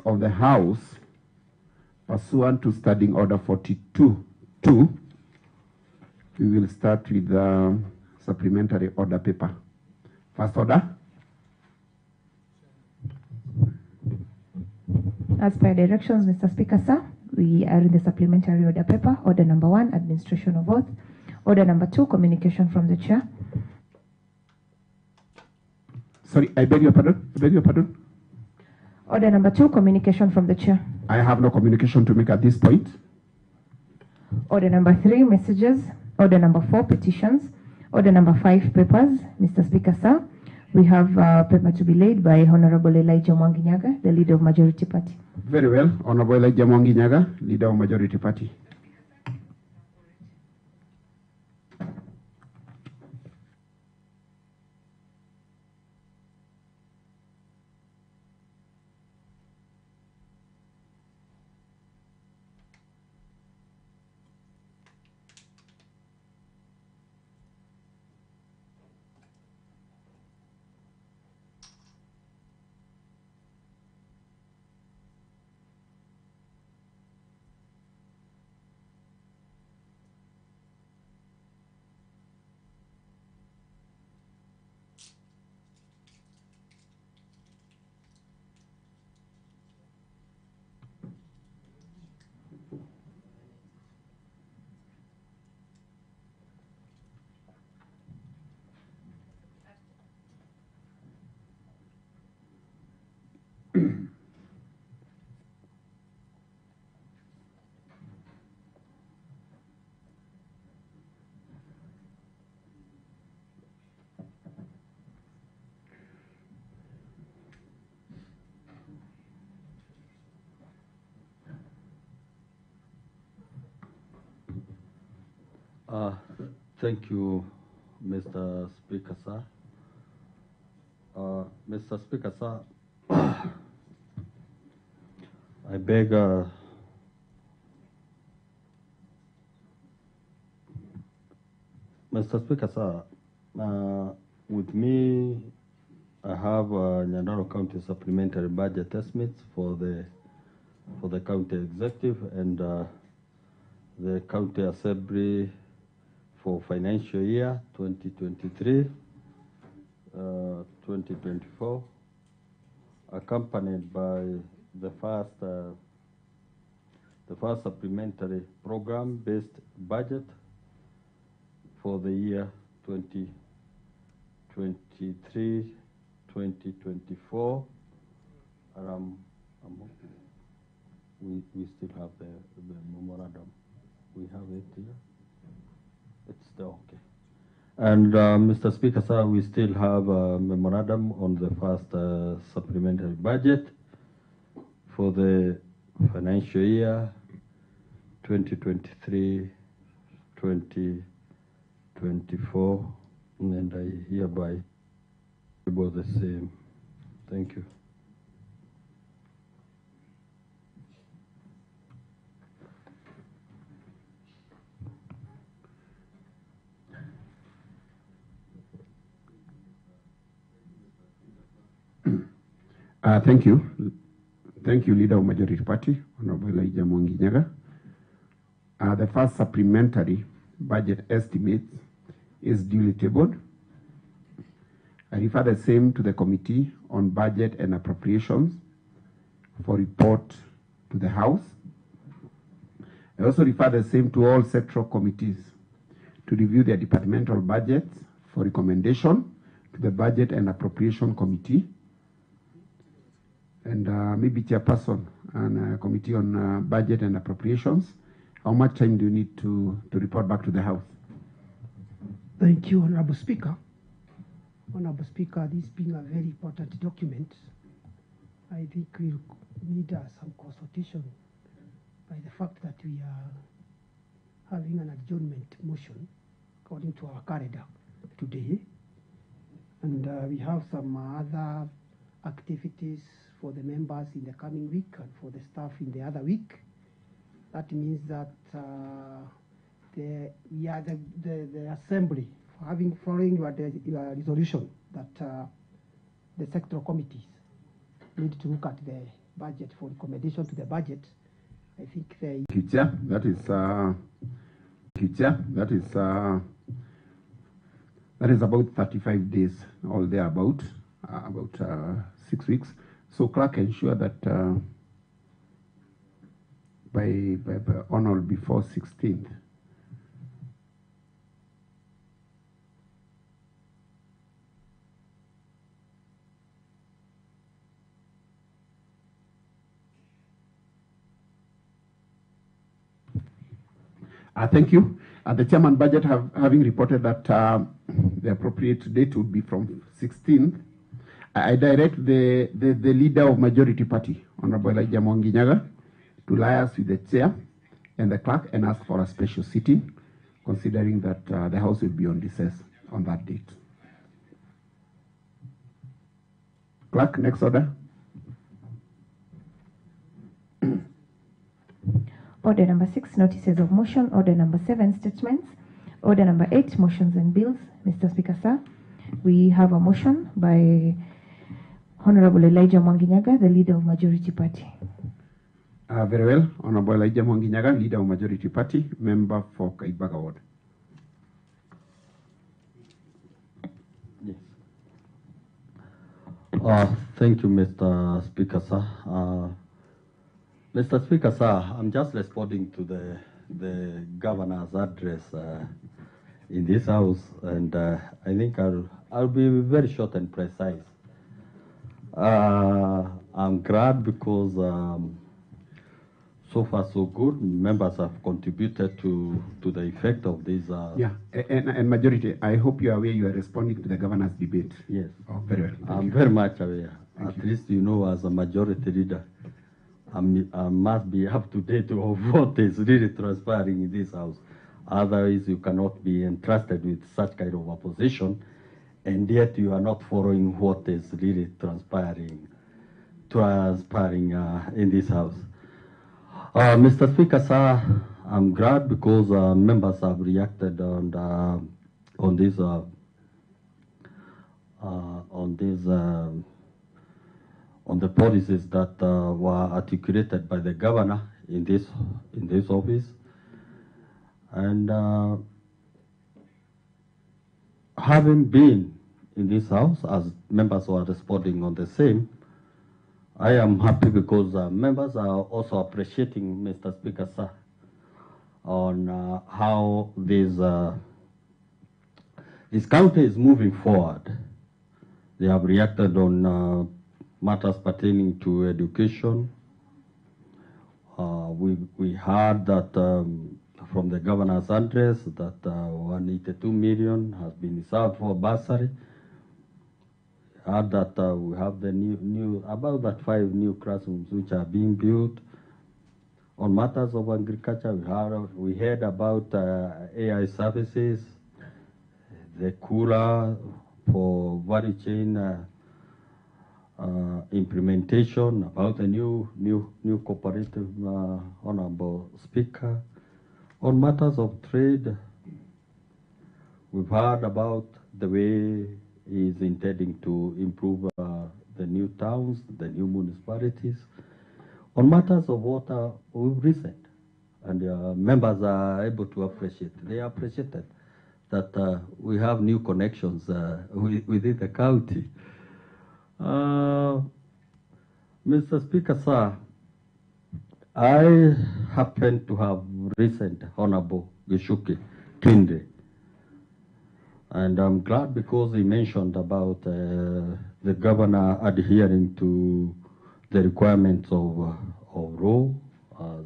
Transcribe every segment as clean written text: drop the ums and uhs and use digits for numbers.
of the House, pursuant to Standing Order 42.2, we will start with the supplementary order paper. First order. As per directions, Mr. Speaker, sir, we are in the supplementary order paper. Order number 1, administration of oath. Order number 2, communication from the chair. Sorry, I beg your pardon. I beg your pardon. Order number 2, communication from the chair. I have no communication to make at this point. Order number 3, messages. Order number 4, petitions. Order number 5, papers. Mr. Speaker, sir, we have a paper to be laid by Honorable Elijah Mwanginyaga, the leader of Majority Party. Very well. Honorable Elijah Mwanginyaga, leader of Majority Party. Thank you, Mr. Speaker, sir. Mr. Speaker, sir, I beg Mr. Speaker, sir, with me, I have Nyandarua County supplementary budget estimates for the county executive and the county assembly for financial year 2023-2024, accompanied by the first supplementary program-based budget for the year 2023-2024. And we still have the memorandum. We have it here. It's still okay. And Mr. Speaker, sir, we still have a memorandum on the first supplementary budget for the financial year 2023-2024, and I hereby table the same. Thank you. Thank you. Thank you, Leader of Majority Party, Honorable Elijah Mwanginyaga. The first supplementary budget estimate is duly tabled. I refer the same to the Committee on Budget and Appropriations for report to the House. I also refer the same to all sectoral committees to review their departmental budgets for recommendation to the Budget and Appropriation Committee. And maybe Chairperson and Committee on Budget and Appropriations, how much time do you need to report back to the House? Thank you, Honorable Speaker. Honorable Speaker, this being a very important document, I think we'll need some consultation by the fact that we are having an adjournment motion according to our calendar today. And we have some other activities for the members in the coming week and for the staff in the other week. That means that the assembly, following your resolution, that the sectoral committees need to look at the budget for recommendation to the budget. I think they Chair, that is about 35 days, all there about 6 weeks. So clerk ensure that by on or before 16th. Thank you. The chairman budget having reported that the appropriate date would be from 16th. I direct the leader of majority party, Honorable Elijah Mwanginyaga, to liaise with the chair and the clerk and ask for a special sitting, considering that the house will be on recess on that date. Clerk, next order. Order number 6, notices of motion. Order number 7, statements. Order number 8, motions and bills. Mr. Speaker, sir, we have a motion by Honorable Elijah Mwanginyaga, the leader of majority party. Very well. Honorable Elijah Mwanginyaga, leader of majority party, member for Kaibaga Ward. Yes. Thank you, Mr. Speaker, sir. Mr. Speaker, sir, I'm just responding to the governor's address in this house, and I think I'll be very short and precise. I'm glad because so far so good. Members have contributed to the effect of this. Yeah, and majority, I hope you are aware you are responding to the governor's debate. Yes. Oh, very well. I'm very much aware. At least you know, as a majority leader, I must be up to date of what is really transpiring in this house. Otherwise, you cannot be entrusted with such kind of a position, and yet you are not following what is really transpiring in this house. Mr. Speaker, sir, I'm glad because members have reacted on the policies that were articulated by the governor in this office, and having been in this house as members were responding on the same, I am happy because members are also appreciating, Mr. Speaker, sir, on how this county is moving forward. They have reacted on matters pertaining to education. We heard that from the governor's address that 182 million has been reserved for bursary. Heard that we have the about that 5 new classrooms which are being built. On matters of agriculture, we heard about AI services, the cooler for value chain implementation, about the new cooperative, Honorable Speaker. On matters of trade, we've heard about the way he is intending to improve the new towns, the new municipalities. On matters of water, we've listened, and members are able to appreciate. They appreciated that we have new connections within the county. Mr. Speaker, sir, I happen to have listened Honorable Gishuki Kinde, and I'm glad because he mentioned about the governor adhering to the requirements of law, as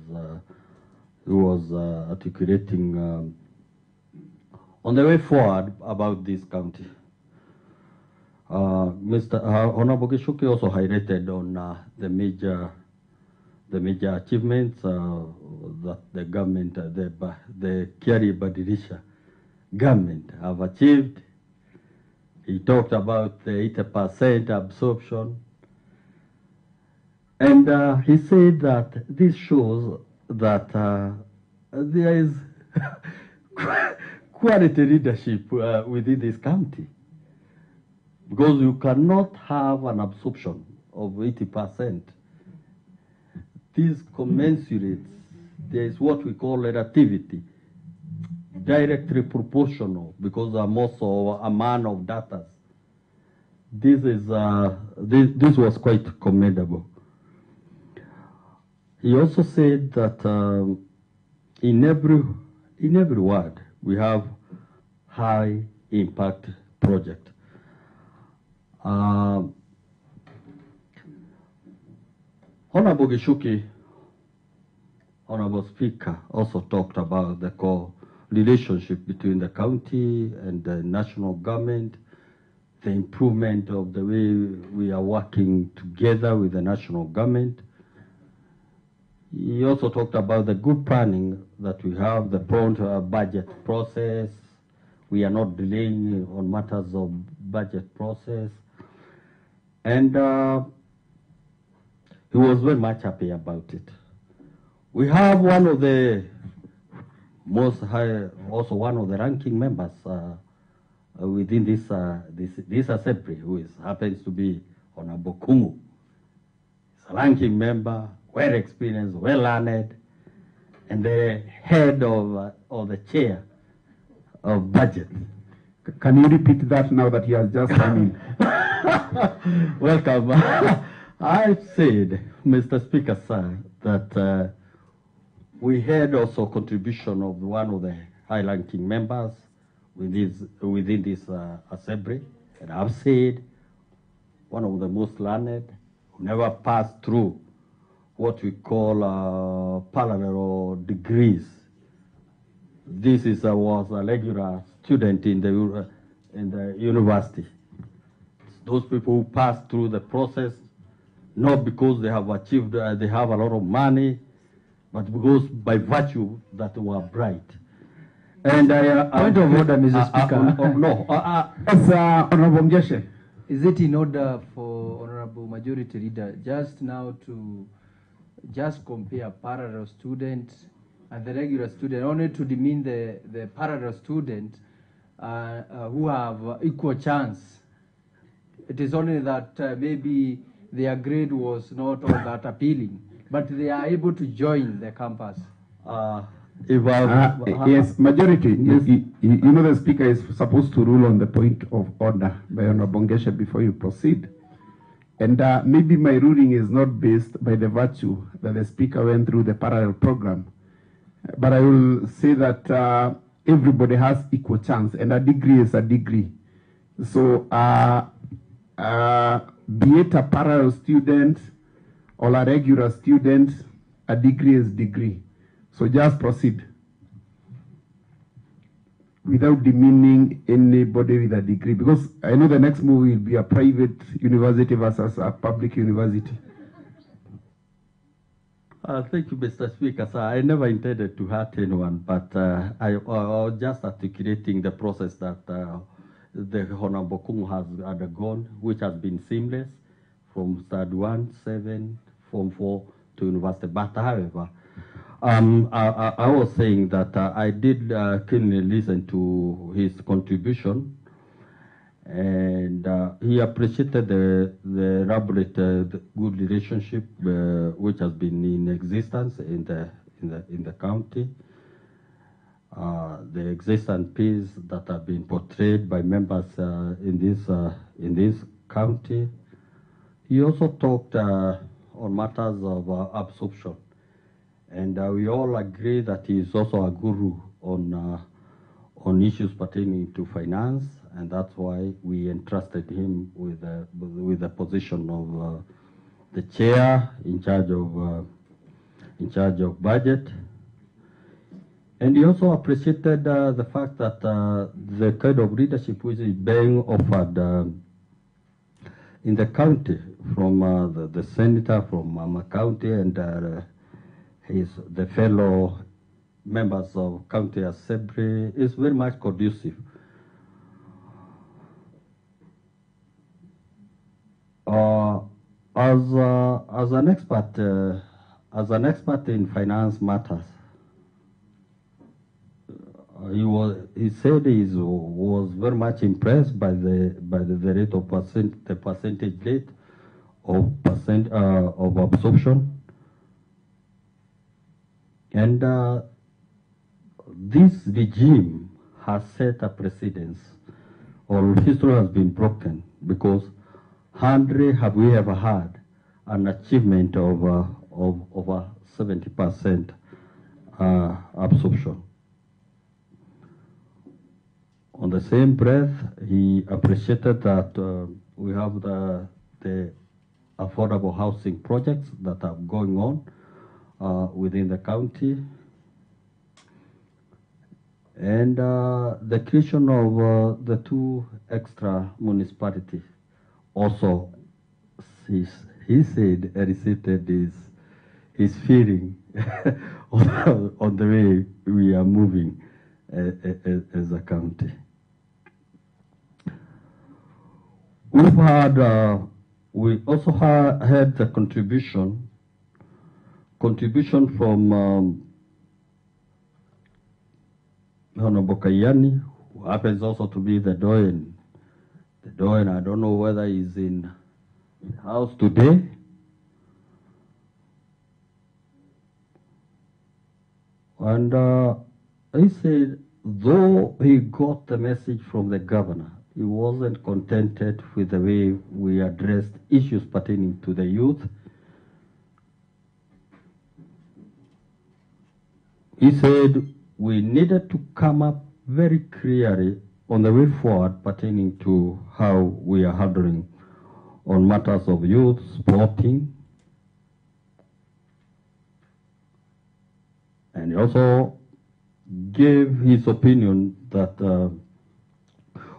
he was articulating on the way forward about this county. Mr. Honorable Gishuki also highlighted on the major achievements that the government, the Kiari Badirisha government have achieved. He talked about the 80% absorption, and he said that this shows that there is quality leadership within this county, because you cannot have an absorption of 80% these commensurates, there is what we call relativity, directly proportional, because I'm also a man of data. This was quite commendable. He also said that in every ward we have high impact project. Honorable Gishuki, Honorable Speaker, also talked about the relationship between the county and the national government, the improvement of the way we are working together with the national government. He also talked about the good planning that we have, the prompt budget process. We are not delaying on matters of budget process. And he was very much happy about it. We have one of the most high, also one of the ranking members within this assembly, who happens to be Honorable Kumu. He's a ranking member, well experienced, well learned, and the head of the chair of budget. Can you repeat that now that he has just come in? Welcome. I said, Mr. Speaker, sir, that we had also contribution of one of the high-ranking members within this assembly, and I've said one of the most learned, who never passed through what we call parallel degrees. This was a regular student in the university. Those people who passed through the process, not because they have achieved, they have a lot of money, but because by virtue that they were bright. And point of order, Mr. Speaker. No. Honorable Mjeshe. Is it in order for Honorable Majority Leader just now to just compare parallel students and the regular student, only to demean the parallel student who have equal chance? It is only that maybe their grade was not all that appealing, but they are able to join the campus. Yes, majority. Yes. You know the speaker is supposed to rule on the point of order by Honorable Ngeshe before you proceed. And maybe my ruling is not based by the virtue that the speaker went through the parallel program. But I will say that everybody has equal chance, and a degree is a degree. So be it a parallel student or a regular student, a degree is degree. So just proceed without demeaning anybody with a degree, because I know the next move will be a private university versus a public university. Thank you, Mr. Speaker. Sir, I never intended to hurt anyone, but I was just articulating the process that the Honorable Kung has undergone, which has been seamless from Start 1, 7, Form 4 to university. But however, I was saying that I did keenly listen to his contribution, and he appreciated the elaborate good relationship which has been in existence in the county, the existent peace that have been portrayed by members in this county. He also talked on matters of absorption. And we all agree that he is also a guru on issues pertaining to finance, and that's why we entrusted him with the position of the chair in charge of budget. And he also appreciated the fact that the kind of leadership which is being offered in the county from the senator from Mama County and the fellow members of county assembly is very much conducive. As an expert in finance matters, he said he was very much impressed by the rate of the percentage rate of absorption. And this regime has set a precedence, or history has been broken, because hardly have we ever had an achievement of over 70% absorption. On the same breath, he appreciated that we have the affordable housing projects that are going on within the county, and the creation of the 2 extra municipalities. Also, he said, recited his feeling on the way we are moving as a county. We've had, we also had the contribution from Honorable Kayani, who happens also to be the Doyen. The Doyen, I don't know whether he's in the house today. And he said, though he got the message from the governor, he wasn't contented with the way we addressed issues pertaining to the youth. He said we needed to come up very clearly on the way forward pertaining to how we are handling on matters of youth, sporting, and he also gave his opinion that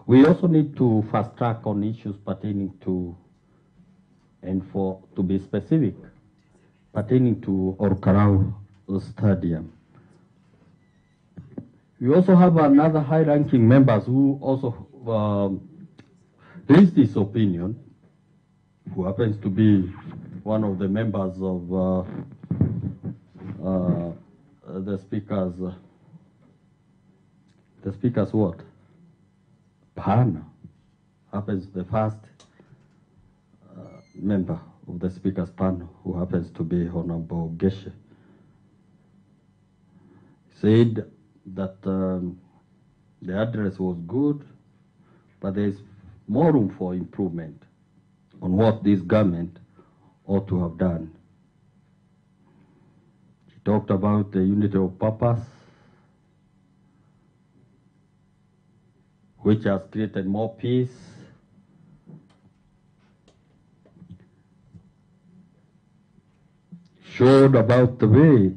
we also need to fast track on issues pertaining to, and to be specific, pertaining to Orkarau Stadium. We also have another high-ranking members who also raised this opinion, who happens to be one of the members of the speaker's what? Pana happens the first member of the speaker's panel, who happens to be Honorable Geshe. Said that the address was good, but there is more room for improvement on what this government ought to have done. He talked about the unity of purpose, which has created more peace. Showed about the way,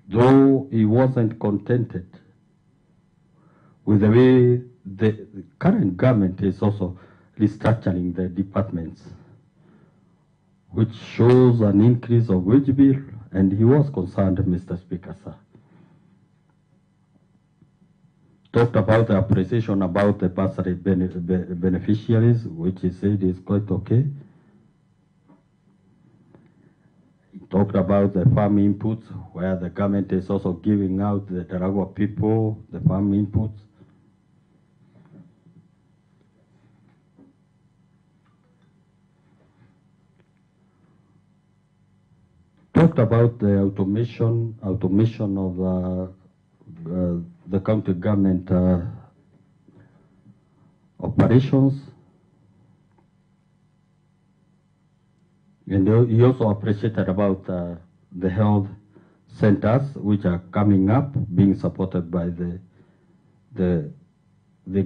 though he wasn't contented with the way the current government is also restructuring the departments, which shows an increase of wage bill, and he was concerned, Mr. Speaker, sir. Talked about the appreciation about the bursary beneficiaries, which he said is quite okay. He talked about the farm inputs, where the government is also giving out the Nyandarua people the farm inputs. Talked about the automation of the county government operations, and he also appreciated about the health centers which are coming up, being supported by the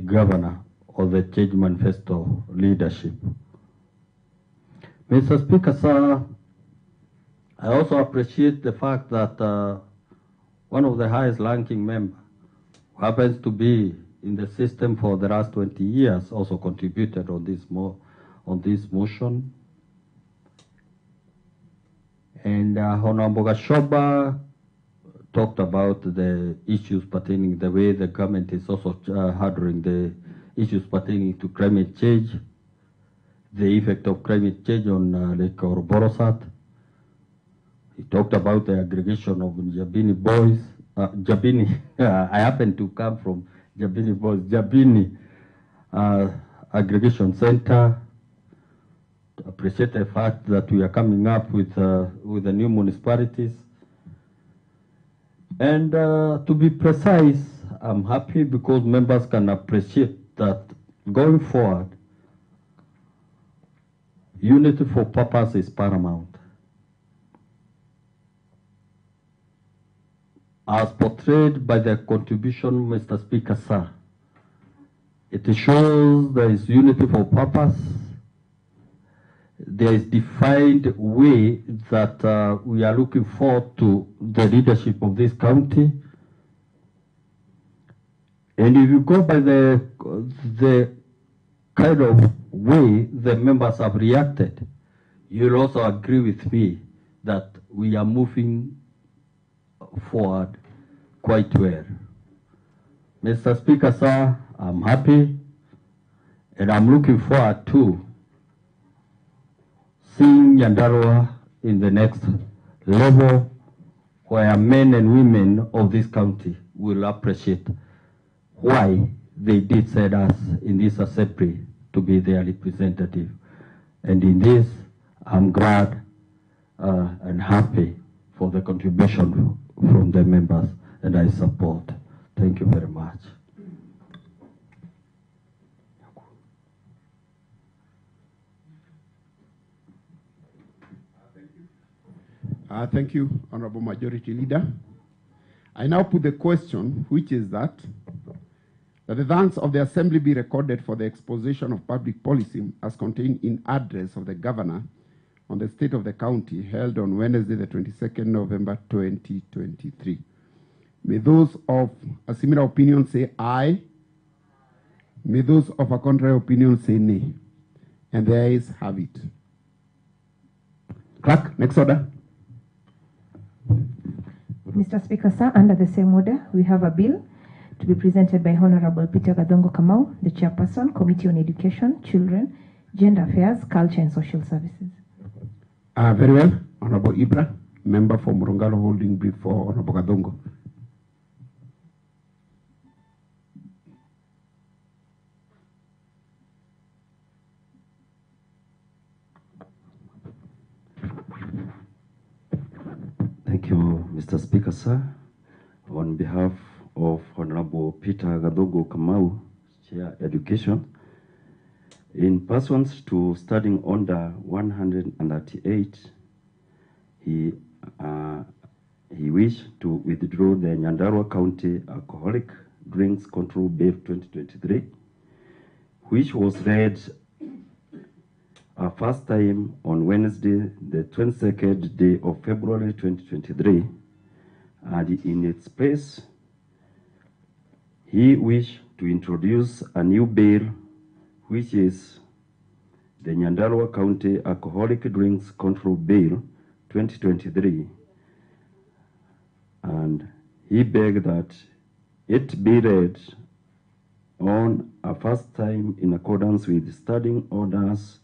governor or the Change Manifesto leadership. Mr. Speaker, sir, I also appreciate the fact that one of the highest ranking members, who happens to be in the system for the last 20 years, also contributed on this motion. And Honorable Gashoba talked about the issues pertaining the way the government is also handling the issues pertaining to climate change, the effect of climate change on Lake Oroborosat. He talked about the aggregation of Jabini boys. Jabini, I happen to come from Jabini boys. Jabini aggregation center. Appreciate the fact that we are coming up with the new municipalities. And to be precise, I'm happy because members can appreciate that going forward, unity for purpose is paramount. As portrayed by the contribution, Mr. Speaker, sir, it shows there is unity for purpose. There is defined way that we are looking forward to the leadership of this county. And if you go by the kind of way the members have reacted, you'll also agree with me that we are moving forward quite well. Mr. Speaker, sir, I'm happy and I'm looking forward to seeing Nyandarua in the next level where men and women of this county will appreciate why they did send us in this assembly to be their representative. And in this, I'm glad and happy for the contribution from the members, and I support. Thank you very much. Thank you, Honorable Majority Leader. I now put the question, which is that the thanks of the Assembly be recorded for the exposition of public policy as contained in address of the Governor on the state of the county held on Wednesday, the 22nd November 2023. May those of a similar opinion say aye. May those of a contrary opinion say nay. And the ayes have it. Clerk, next order. Mr. Speaker, sir, under the same order, we have a bill to be presented by Honorable Peter Gadongo Kamau, the Chairperson, Committee on Education, Children, Gender Affairs, Culture and Social Services. Very well. Honorable Ibra, member for Murungalo, holding brief for Honorable Gadongo. Thank you, Mr. Speaker, sir. On behalf of Honorable Peter Gadongo Kamau, Chair Education, in pursuant to studying under 138, he wished to withdraw the Nyandarua County Alcoholic Drinks Control Bill 2023, which was read first time on Wednesday, the 22nd day of February 2023, and in its place, he wished to introduce a new bill, which is the Nyandarua County Alcoholic Drinks Control Bill 2023, and he begged that it be read on a first time in accordance with Standing Orders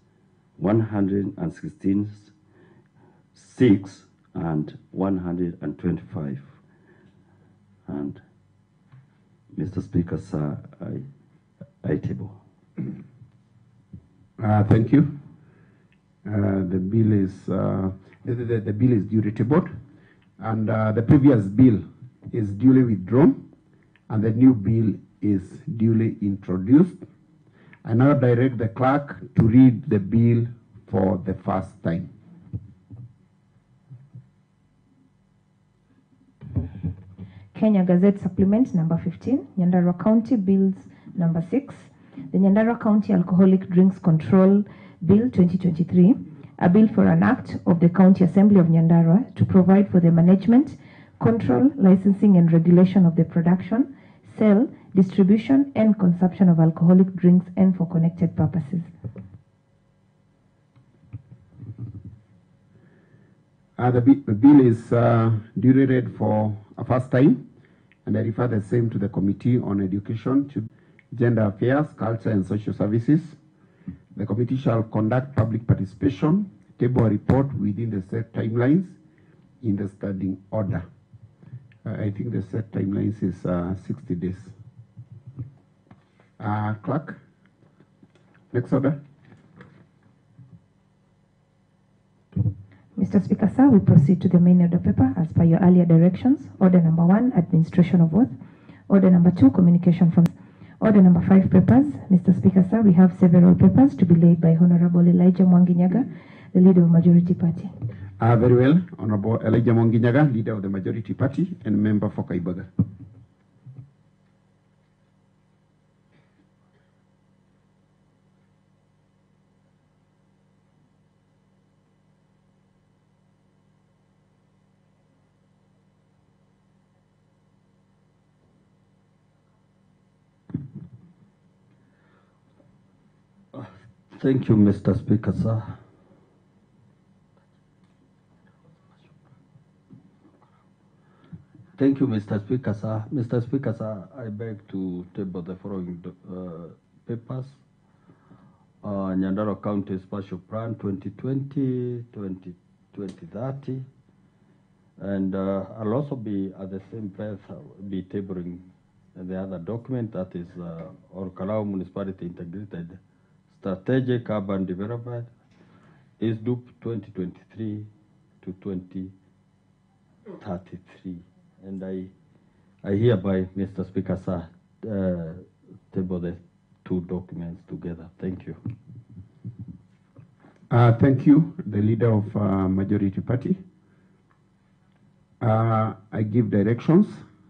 116.6 and 125. And Mr. Speaker, sir, I table. Thank you. The bill is the bill is duly tabled, and the previous bill is duly withdrawn, and the new bill is duly introduced. I now direct the clerk to read the bill for the first time. Kenya Gazette Supplement number 15, Nyandarua County Bills number 6, the Nyandarua County Alcoholic Drinks Control Bill 2023, a bill for an act of the County Assembly of Nyandarua to provide for the management, control, licensing and regulation of the production, sale, distribution and consumption of alcoholic drinks and for connected purposes. The bill is duly read for a first time, and I refer the same to the Committee on Education, Gender Affairs, Culture and Social Services. The committee shall conduct public participation, table a report within the set timelines in the standing order. I think the set timelines is 60 days. Clerk, next order. Mr. Mr. Speaker, sir, we proceed to the main order paper as per your earlier directions. Order number 1, administration of oath. Order number 2, communication from. Order number 5, papers. Mr. Speaker, sir, we have several papers to be laid by Honorable Elijah Mwanginyaga, the leader of Majority Party. Very well, Honorable Elijah Mwanginyaga, leader of the Majority Party and member for Kaibaga. Thank you, Mr. Speaker, sir. Thank you, Mr. Speaker, sir. Mr. Speaker, sir, I beg to table the following papers. Nyandarua County Special Plan 2020-2030. And I'll also be, at the same breath, be tabling the other document, that is Orkalau Municipality Integrated Strategic Urban Development is due 2023 to 2033. And I hereby, Mr. Speaker, sir, table the two documents together. Thank you. Thank you, the leader of Majority Party. I give directions.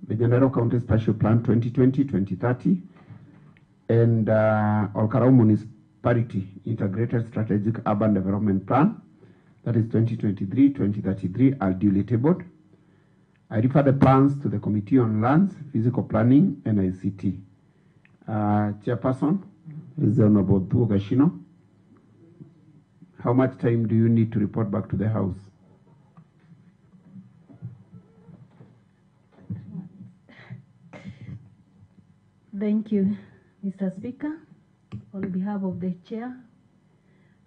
The Nyandarua County Special Plan 2020-2030 and Orkarau Municipality Integrated Strategic Urban Development Plan, that is 2023-2033, are duly tabled. I refer the plans to the Committee on Lands, Physical Planning, and ICT. Chairperson is the Honorable Gashino. How much time do you need to report back to the House? Thank you, Mr. Speaker. On behalf of the Chair,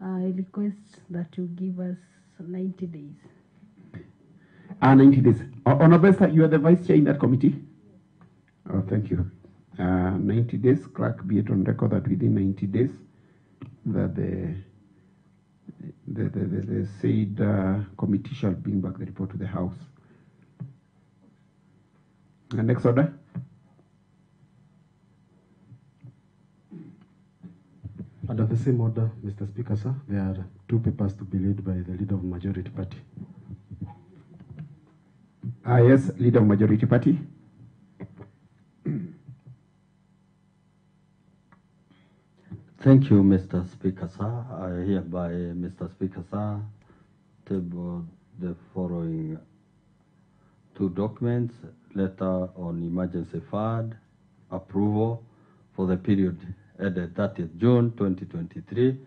I request that you give us 90 days. 90 days. Honorable Sir, you are the Vice Chair in that committee? Oh, thank you. 90 days, clerk be it on record that within 90 days that the said committee shall bring back the report to the House. Next order. Under the same order, Mr. Speaker, sir, there are two papers to be laid by the leader of Majority Party. Yes, leader of Majority Party. Thank you, Mr. Speaker, sir. I hereby, Mr. Speaker, sir, table the following two documents: letter on emergency fund approval for the period ended 30th June 2023,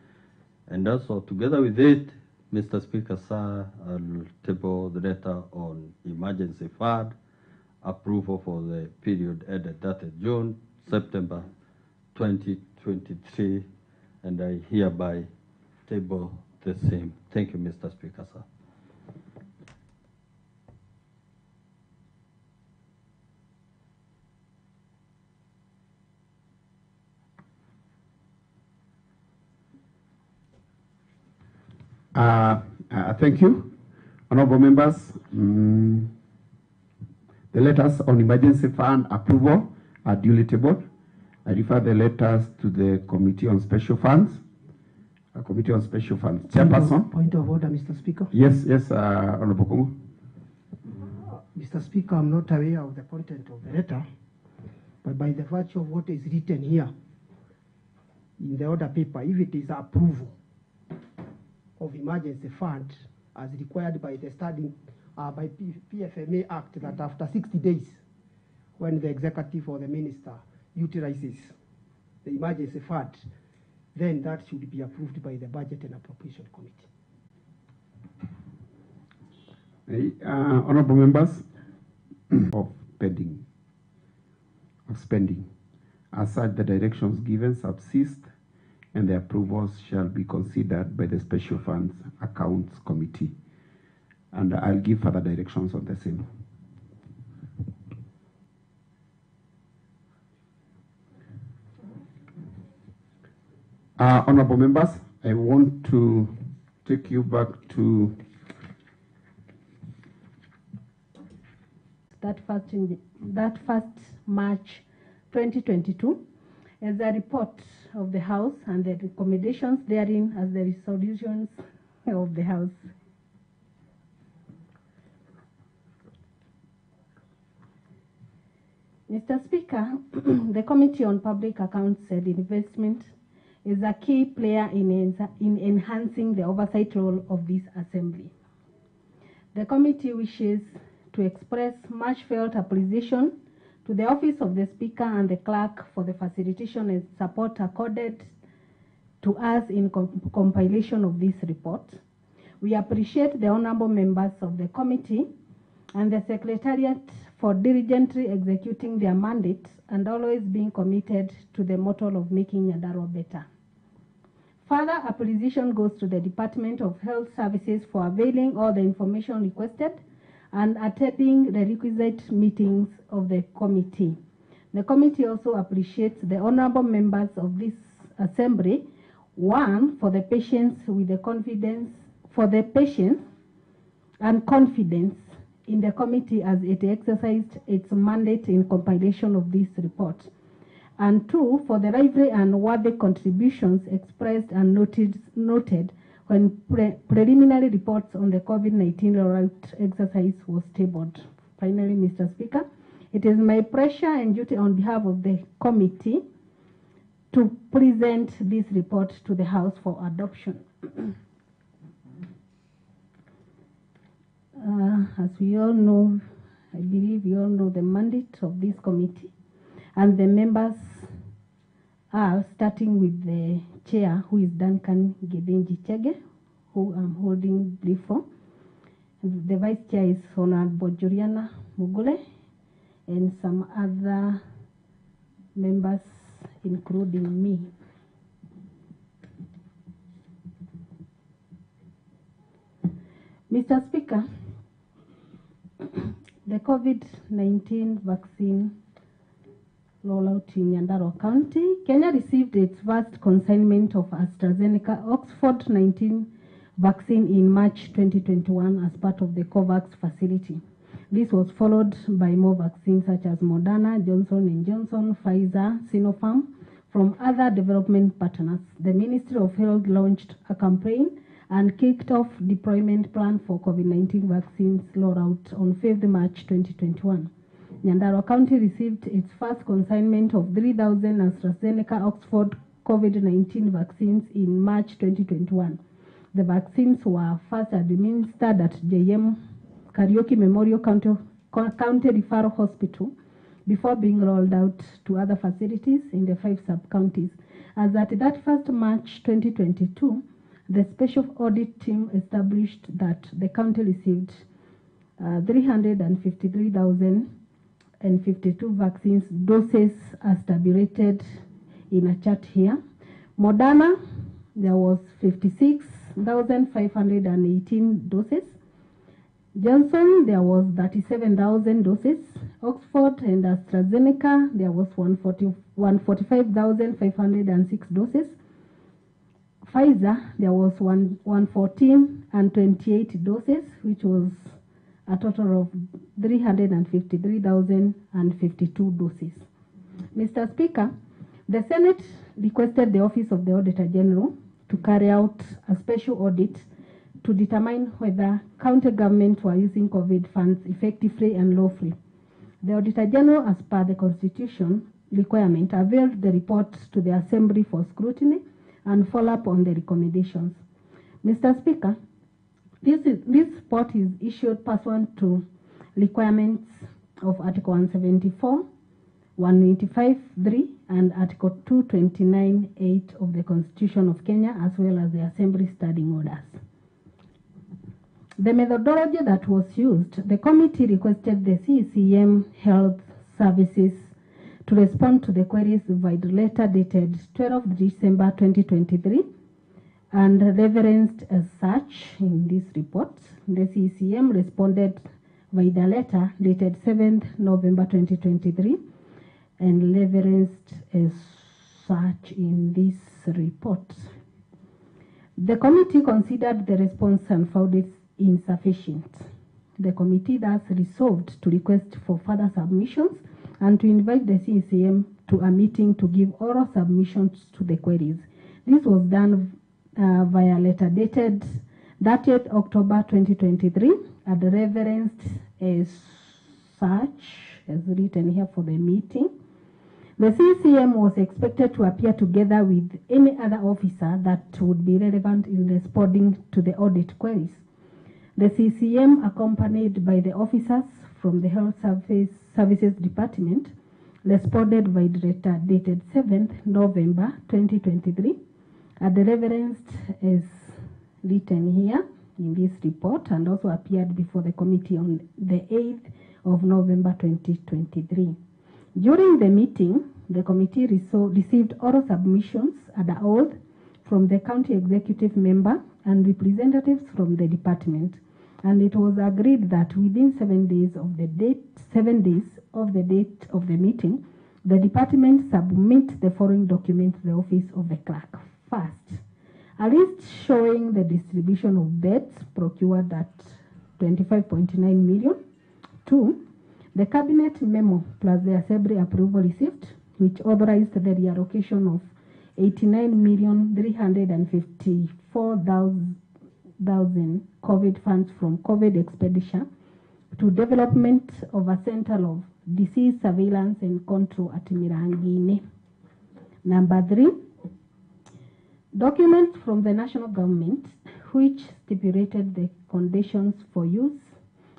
and also together with it, Mr. Speaker, sir, I'll table the letter on emergency fund approval for the period ended 30th June, September 2023, and I hereby table the same. Thank you, Mr. Speaker, sir. Thank you. Honorable members, the letters on emergency fund approval are duly tabled. I refer the letters to the Committee on Special Funds. Committee on Special Funds. Chairperson. Point of order, Mr. Speaker. Yes, Honorable Kongo. Mr. Speaker, I'm not aware of the content of the letter, but by the virtue of what is written here in the order paper, if it is approval of emergency fund as required by the by PFMA Act, that after 60 days, when the executive or the minister utilizes the emergency fund, then that should be approved by the Budget and Appropriation Committee. Honorable members, of spending, as such the directions given subsist, and the approvals shall be considered by the Special Funds Accounts Committee. And I'll give further directions on the same. Honorable members, I want to take you back to 1st March 2022 as a report of the House and the recommendations therein as the resolutions of the House. Mr. Speaker, the Committee on Public Accounts and Investment is a key player in enhancing the oversight role of this Assembly. The committee wishes to express much felt appreciation to the Office of the Speaker and the Clerk for the facilitation and support accorded to us in compilation of this report. We appreciate the honorable members of the committee and the Secretariat for diligently executing their mandate and always being committed to the motto of making Nyandarua better. Further appreciation goes to the Department of Health Services for availing all the information requested and attending the requisite meetings of the committee. The committee also appreciates the honorable members of this assembly, one, for the patience with the confidence, for the patience and confidence in the committee as it exercised its mandate in compilation of this report, and two, for the lively and worthy contributions expressed and noted when preliminary reports on the COVID-19 rollout exercise was tabled. Finally, Mr. Speaker, it is my pleasure and duty on behalf of the committee to present this report to the House for adoption. As we all know, I believe you all know the mandate of this committee, and the members are starting with the chair, who is Duncan Gebenji Chege, who I'm holding brief for. The vice chair is Honorable Juliana Mugule, and some other members, including me. Mr. Speaker, the COVID-19 vaccine rollout in Nyandarua County. Kenya received its first consignment of AstraZeneca Oxford 19 vaccine in March 2021 as part of the COVAX facility. This was followed by more vaccines such as Moderna, Johnson & Johnson, Pfizer, Sinopharm from other development partners. The Ministry of Health launched a campaign and kicked off deployment plan for COVID-19 vaccines rollout on 5th March 2021. Nyandarua County received its first consignment of 3,000 AstraZeneca Oxford COVID-19 vaccines in March 2021. The vaccines were first administered at JM Karaoke Memorial County Referral Hospital before being rolled out to other facilities in the 5 sub-counties. As at that 1st March 2022, the special audit team established that the county received 353,052 vaccines doses as tabulated in a chart here. Moderna, there was 56,518 doses. Johnson, there was 37,000 doses. Oxford and AstraZeneca, there was 145,506 doses. Pfizer, there was 114 and 28 doses, which was a total of 353,052 doses. Mr. Speaker, the Senate requested the Office of the Auditor General to carry out a special audit to determine whether county governments were using COVID funds effectively and lawfully. The Auditor General, as per the Constitution requirement, availed the report to the Assembly for scrutiny and follow up on the recommendations. Mr. Speaker, this report is issued pursuant to requirements of Article 174, 195(3), and Article 229(8) of the Constitution of Kenya, as well as the Assembly Standing Orders. The methodology that was used, the committee requested the CCM Health Services to respond to the queries by the letter dated 12th December 2023 and referenced as such in this report. The CCM responded by the letter dated 7th November 2023 and referenced as such in this report. The committee considered the response and found it insufficient. The committee thus resolved to request for further submissions and to invite the CECM to a meeting to give oral submissions to the queries. This was done via letter dated 30th October 2023 and referenced as such as written here for the meeting. The CCM was expected to appear together with any other officer that would be relevant in responding to the audit queries. The CCM, accompanied by the officers from the Health Services Department, responded by letter dated 7th November 2023 and referenced as written here in this report and also appeared before the committee on the 8th of November 2023. During the meeting, the committee received oral submissions and oath from the county executive member and representatives from the department, and it was agreed that within 7 days of the date of the meeting, the department submit the following documents to the office of the clerk. First, a list showing the distribution of beds procured at 25.9 million. 2, the cabinet memo plus the assembly approval receipt, which authorized the reallocation of 89,354,000 COVID funds from COVID expenditure to development of a center of disease surveillance and control at Mirangine. Number 3, documents from the national government which stipulated the conditions for use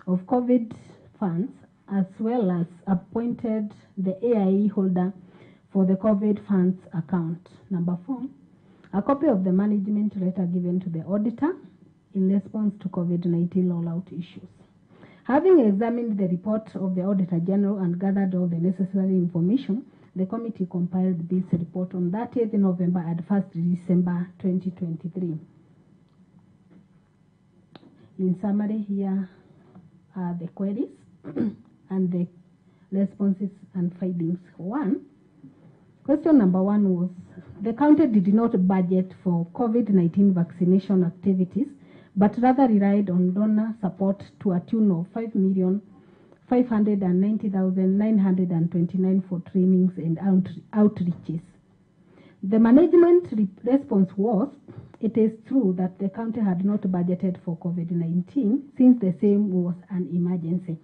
of COVID funds, as well as appointed the AIE holder for the COVID funds account. Number 4, a copy of the management letter given to the auditor in response to COVID-19 rollout issues. Having examined the report of the Auditor General and gathered all the necessary information, the committee compiled this report on 30th November and 1st December 2023. In summary, here are the queries and the responses and findings. 1, question number 1 was, the county did not budget for COVID-19 vaccination activities, but rather relied on donor support to a tune of 5,590,929 for trainings and outreaches. The management response was, it is true that the county had not budgeted for COVID-19 since the same was an emergency.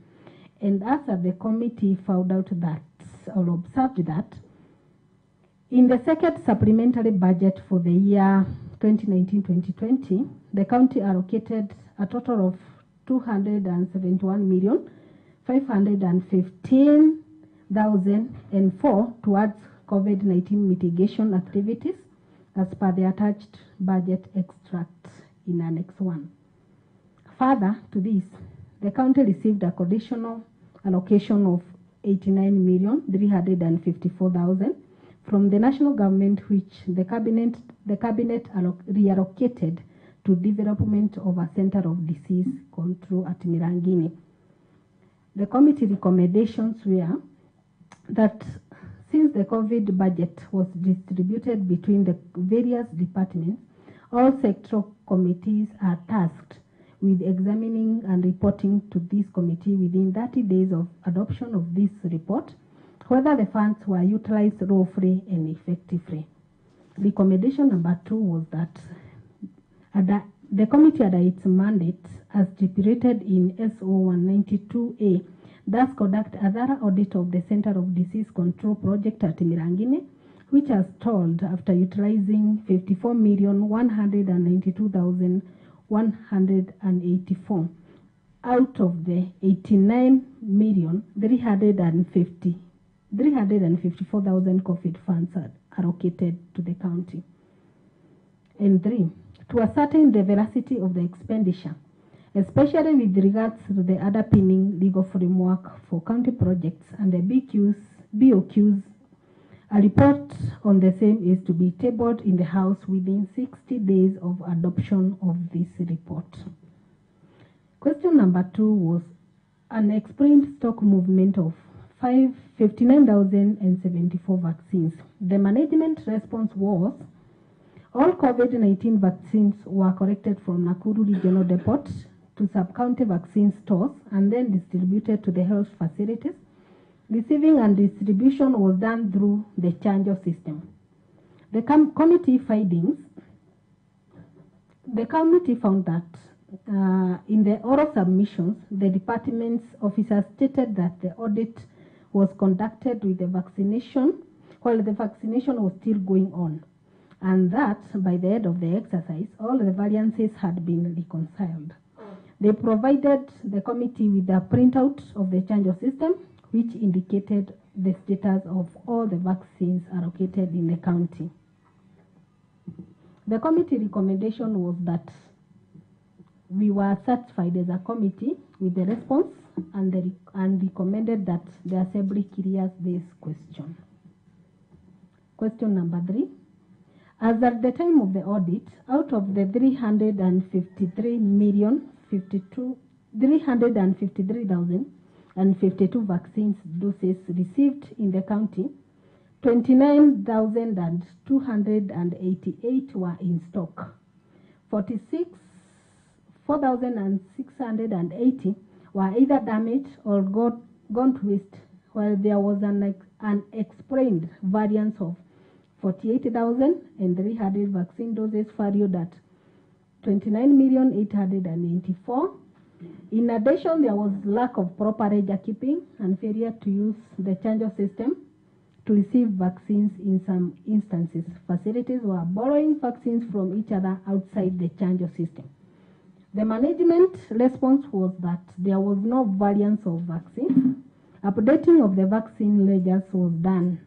And as the committee found out that, or observed that, in the second supplementary budget for the year 2019-2020, the county allocated a total of 271,515,004 towards COVID-19 mitigation activities as per the attached budget extract in Annex 1. Further to this, the county received a conditional allocation of 89,354,000 from the national government, which the cabinet reallocated to development of a center of disease control at Mirangini. The committee recommendations were that since the COVID budget was distributed between the various departments, all sectoral committees are tasked with examining and reporting to this committee within 30 days of adoption of this report, whether the funds were utilized lawfully and effectively. Recommendation number 2 was that the committee under its mandate, as stipulated in SO 192A, thus conduct a thorough audit of the Center of Disease Control Project at Mirangini, which has stalled after utilizing 54,192,184 out of the 89,354,000 COVID funds allocated to the county. And 3, to ascertain the veracity of the expenditure, especially with regards to the underpinning legal framework for county projects and the BOQs, a report on the same is to be tabled in the House within 60 days of adoption of this report. Question number 2 was an explained stock movement of 59,074 vaccines. The management response was, all COVID-19 vaccines were collected from Nakuru Regional Depot to sub-county vaccine stores and then distributed to the health facilities. Receiving and distribution was done through the chanjo system. The committee findings, the committee found that in the oral submissions, the department's officers stated that the audit was conducted with the vaccination while the vaccination was still going on, and that by the end of the exercise, all the variances had been reconciled. They provided the committee with a printout of the chanjo system, which indicated the status of all the vaccines allocated in the county. The committee recommendation was that we were satisfied as a committee with the response and recommended that the assembly clears this question. Question number 3. As at the time of the audit, out of the 353,052 vaccines doses received in the county, 29,288 were in stock. 4,680 were either damaged or gone to waste, while there was an unexplained variance of 48,300 vaccine doses valued at 29,884. In addition, there was lack of proper record keeping and failure to use the chanjo system to receive vaccines in some instances. Facilities were borrowing vaccines from each other outside the chanjo system. The management response was that there was no variance of vaccines. Updating of the vaccine ledgers was done.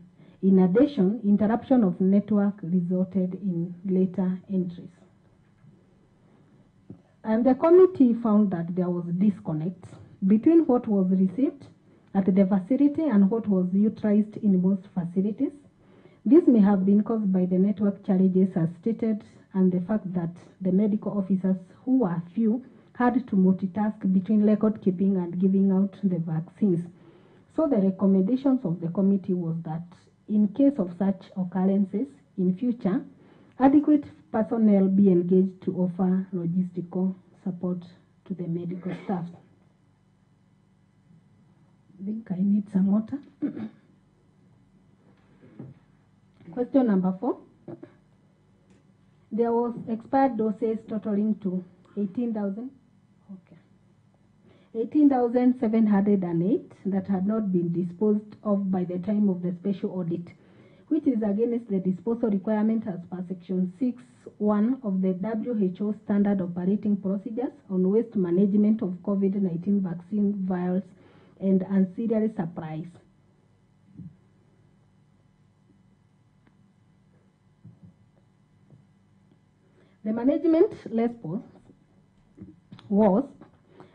In addition, interruption of network resulted in later entries. And the committee found that there was disconnect between what was received at the facility and what was utilized in most facilities. This may have been caused by the network challenges as stated and the fact that the medical officers, who were few, had to multitask between record keeping and giving out the vaccines. So the recommendations of the committee was that in case of such occurrences in future, adequate personnel be engaged to offer logistical support to the medical staff. I think I need some water. Question number 4. There was expired doses totaling to 18,708 that had not been disposed of by the time of the special audit, which is against the disposal requirement as per section 6.1 of the WHO standard operating procedures on waste management of COVID-19 vaccine vials and ancillary supplies. The management response was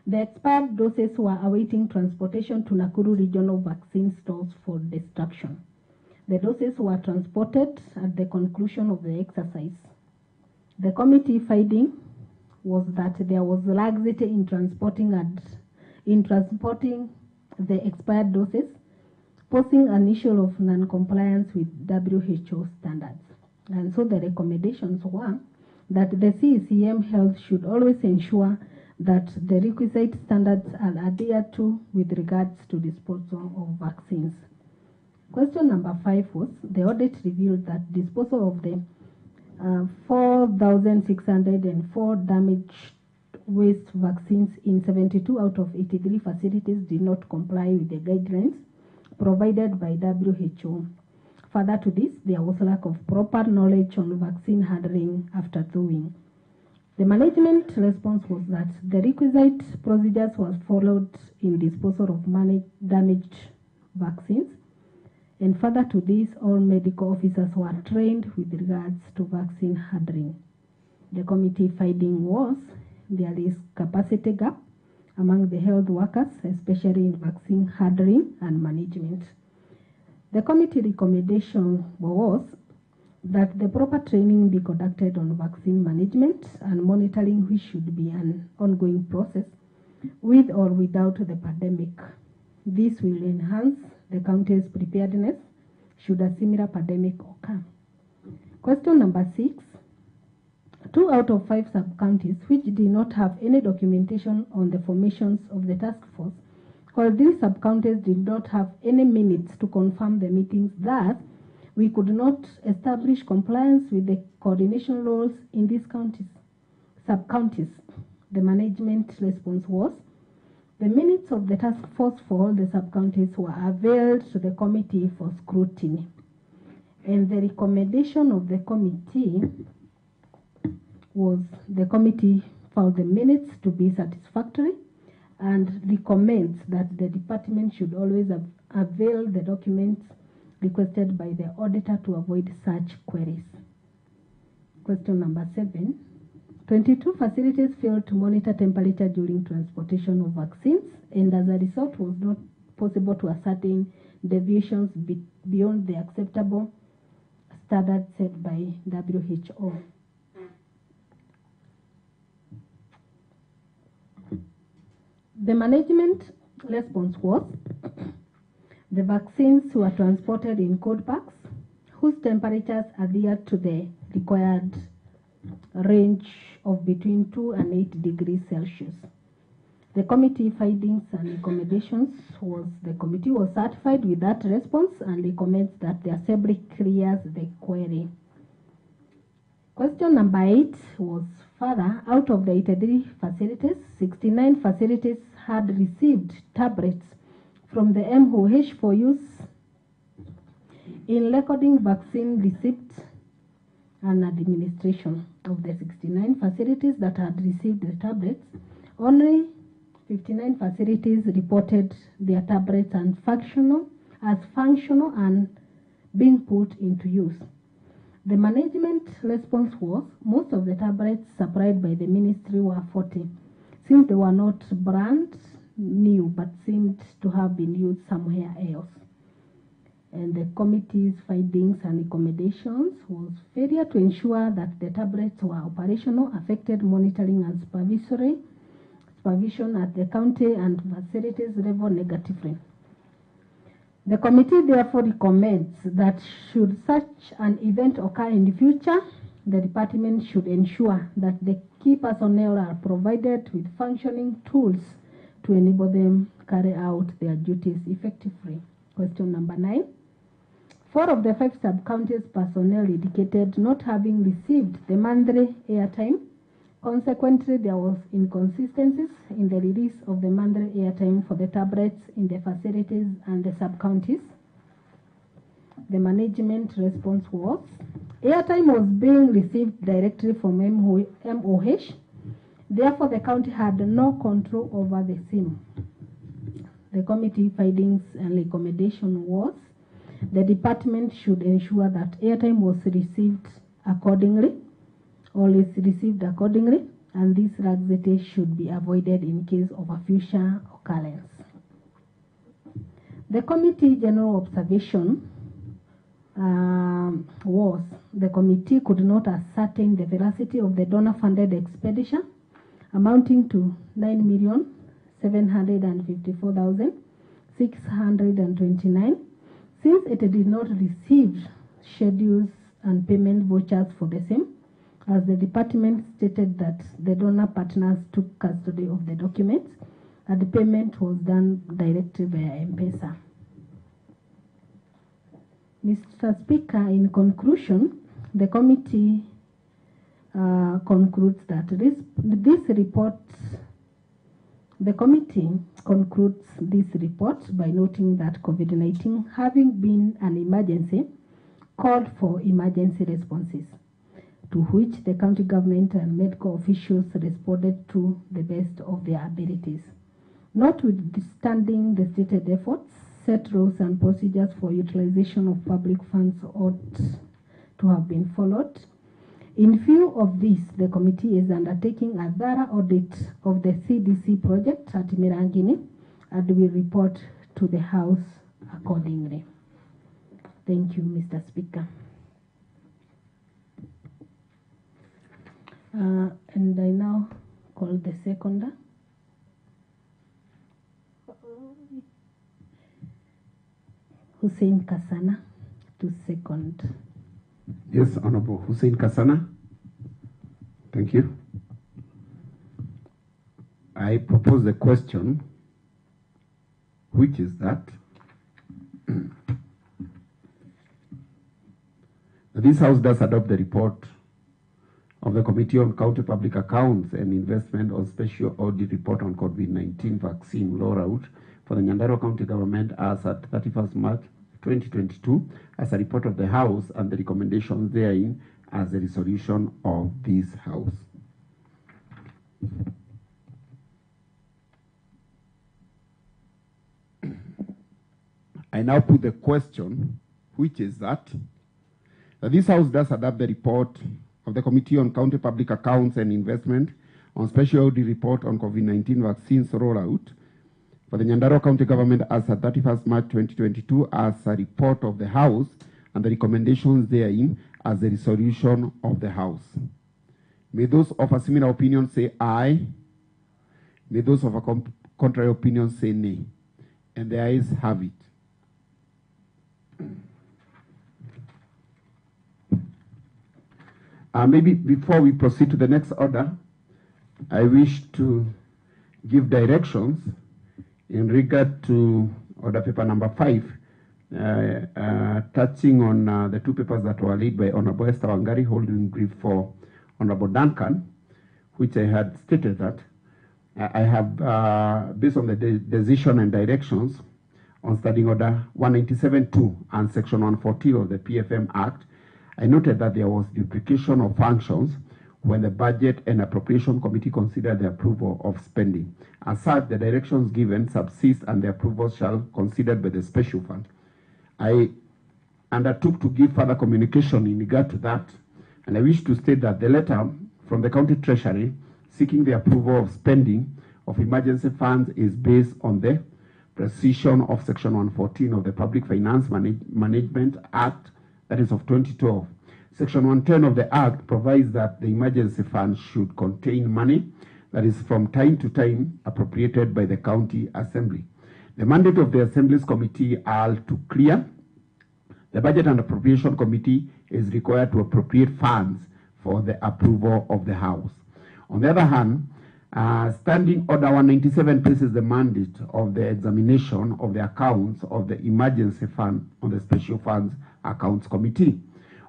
the expired doses were awaiting transportation to Nakuru Regional Vaccine Stores for destruction. The doses were transported at the conclusion of the exercise. The committee finding was that there was laxity in transporting the expired doses, posing an issue of non-compliance with WHO standards. And so the recommendations were that the CECM Health should always ensure that the requisite standards are adhered to with regards to disposal of vaccines. Question number 5 was the audit revealed that disposal of the 4,604 damaged waste vaccines in 72 out of 83 facilities did not comply with the guidelines provided by WHO. Further to this, there was lack of proper knowledge on vaccine handling after throwing. The management response was that the requisite procedures were followed in disposal of damaged vaccines. And further to this, all medical officers were trained with regards to vaccine handling. The committee finding was there is capacity gap among the health workers, especially in vaccine handling and management. The committee recommendation was that the proper training be conducted on vaccine management and monitoring, which should be an ongoing process with or without the pandemic. This will enhance the county's preparedness should a similar pandemic occur. Question number 6. 2 out of 5 sub-counties which did not have any documentation on the formations of the task force, while these sub-counties did not have any minutes to confirm the meetings. Thus, we could not establish compliance with the coordination rules in these sub-counties. The management response was, the minutes of the task force for all the sub-counties were availed to the committee for scrutiny. And the recommendation of the committee was, the committee found the minutes to be satisfactory and recommends that the department should always avail the documents requested by the auditor to avoid such queries. Question number 7. 22 facilities failed to monitor temperature during transportation of vaccines, and as a result was not possible to ascertain deviations beyond the acceptable standards set by WHO. The management response was, the vaccines were transported in cold packs whose temperatures adhered to the required range of between 2 and 8 degrees Celsius. The committee findings and recommendations was, the committee was satisfied with that response and recommends that the assembly clears the query. Question number 8 was, further, out of the 83 facilities, 69 facilities had received tablets from the MOH for use in recording vaccine receipts and administration. Of the 69 facilities that had received the tablets, only 59 facilities reported their tablets as functional and being put into use. The management response was, most of the tablets supplied by the ministry were 40, since they were not brand new but seemed to have been used somewhere else. And the committee's findings and recommendations was failure to ensure that the tablets were operational, affected monitoring and supervision at the county and facilities level negatively. The committee therefore recommends that should such an event occur in the future, the department should ensure that the key personnel are provided with functioning tools to enable them carry out their duties effectively. Question number 9. 4 of the 5 sub-counties personnel indicated not having received the monthly airtime. Consequently, there was inconsistencies in the release of the monthly airtime for the tablets in the facilities and the sub-counties. The management response was, airtime was being received directly from MOH. Therefore, the county had no control over the same. The committee findings and recommendation was, the department should ensure that airtime was received accordingly, or is received accordingly, and this laxity should be avoided in case of a future occurrence. The committee general observation was, the committee could not ascertain the veracity of the donor-funded expenditure amounting to 9,754,629, since it did not receive schedules and payment vouchers for the same, as the department stated that the donor partners took custody of the documents and the payment was done directly via M-Pesa. Mr. Speaker, in conclusion, the committee concludes that the committee concludes this report by noting that COVID-19, having been an emergency, called for emergency responses, to which the county government and medical officials responded to the best of their abilities. Notwithstanding the stated efforts, set rules and procedures for utilization of public funds ought to have been followed. In view of this, the committee is undertaking a thorough audit of the CDC project at Mirangini and will report to the House accordingly. Thank you, Mr. Speaker. And I now call the seconder. Hussein Kasana to second. Yes, Honorable Hussein Kasana. Thank you. I propose the question, which is that this House does adopt the report of the Committee on County Public Accounts and Investment on Special Audit Report on COVID-19 vaccine rollout for the Nyandarua County Government as at 31st March 2022 as a report of the House and the recommendations therein as a resolution of this House. I now put the question, which is that this House does adopt the report of the Committee on County Public Accounts and Investment on Special Audit Report on COVID-19 vaccines rollout for the Nyandarua County Government as at 31st March 2022 as a report of the House and the recommendations therein as a resolution of the House. May those of a similar opinion say aye. May those of a contrary opinion say nay. And the ayes have it. Maybe before we proceed to the next order, I wish to give directions in regard to order paper number 5, touching on the two papers that were laid by Honorable Esther Wangari, holding brief for Honorable Duncan, which I had stated that I have, based on the decision and directions on Standing Order 197-2 and Section 114 of the PFM Act, I noted that there was duplication of functions when the Budget and Appropriation Committee considered the approval of spending. As such, the directions given subsist and the approvals shall considered by the Special Fund. I undertook to give further communication in regard to that, and I wish to state that the letter from the County Treasury seeking the approval of spending of emergency funds is based on the precision of Section 114 of the Public Finance Management Act, that is of 2012. Section 110 of the Act provides that the emergency fund should contain money that is from time to time appropriated by the County Assembly. The mandate of the Assembly's committee are to clear. The Budget and Appropriation Committee is required to appropriate funds for the approval of the House. On the other hand, Standing Order 197 places the mandate of the examination of the accounts of the emergency fund on the Special Funds Accounts Committee.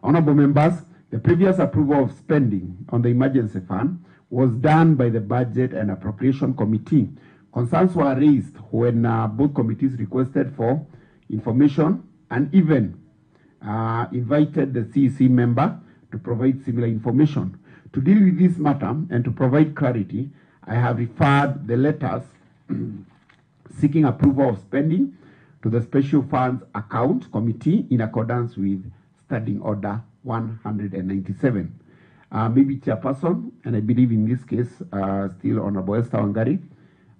Honorable members, the previous approval of spending on the emergency fund was done by the Budget and Appropriation Committee. Concerns were raised when both committees requested for information and even invited the CEC member to provide similar information. To deal with this matter and to provide clarity, I have referred the letters seeking approval of spending to the Special Funds Account Committee in accordance with Standing Order 197. Maybe Chairperson, and I believe in this case, still Honorable Esther Wangari,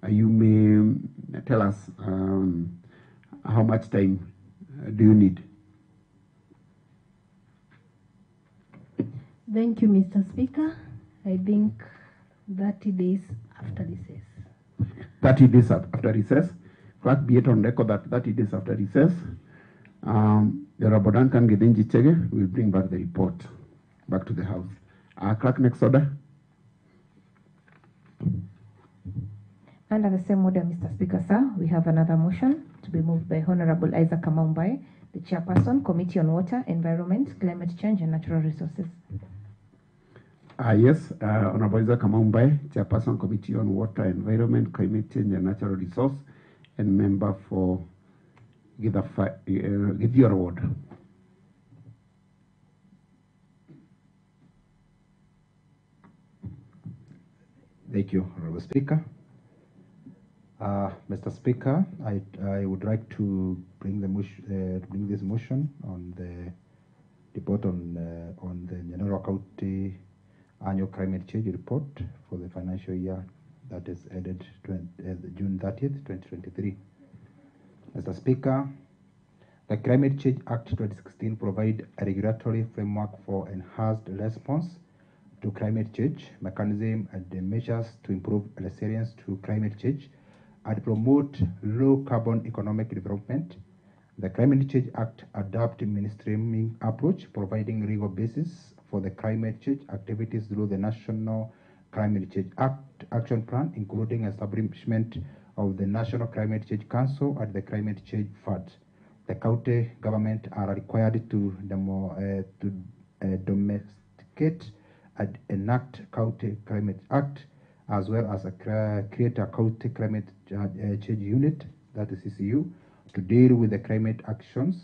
you may tell us how much time do you need? Thank you, Mr. Speaker. I think 30 days after recess. 30 days after recess. Clerk, be it on record that 30 days after recess, the Honorable Duncan Gedenji Chege will bring back the report back to the House. Clerk, next order. Under the same order, Mr. Speaker, sir, we have another motion to be moved by Honorable Isaac Kamambai, the Chairperson, Committee on Water, Environment, Climate Change and Natural Resources. Yes, Honorable Isaac Kamambai, Chairperson, Committee on Water, Environment, Climate Change and Natural Resource, and member for Githiora Ward. Thank you, Honorable Speaker. Mr. Speaker, I would like to bring this motion on the report on the Nyandarua County Annual Climate Change Report for the financial year that is ended June 30th, 2023. Mr. Speaker, the Climate Change Act 2016 provides a regulatory framework for enhanced response to climate change, mechanism and the measures to improve resilience to climate change and promote low carbon economic development. The Climate Change Act adopts a mainstreaming approach, providing legal basis for the climate change activities through the National Climate Change Action Plan, including establishment of the National Climate Change Council and the Climate Change Fund. The county government are required to domesticate and enact County Climate Act, as well as create a County Climate Change Unit, that is CCU, to deal with the climate actions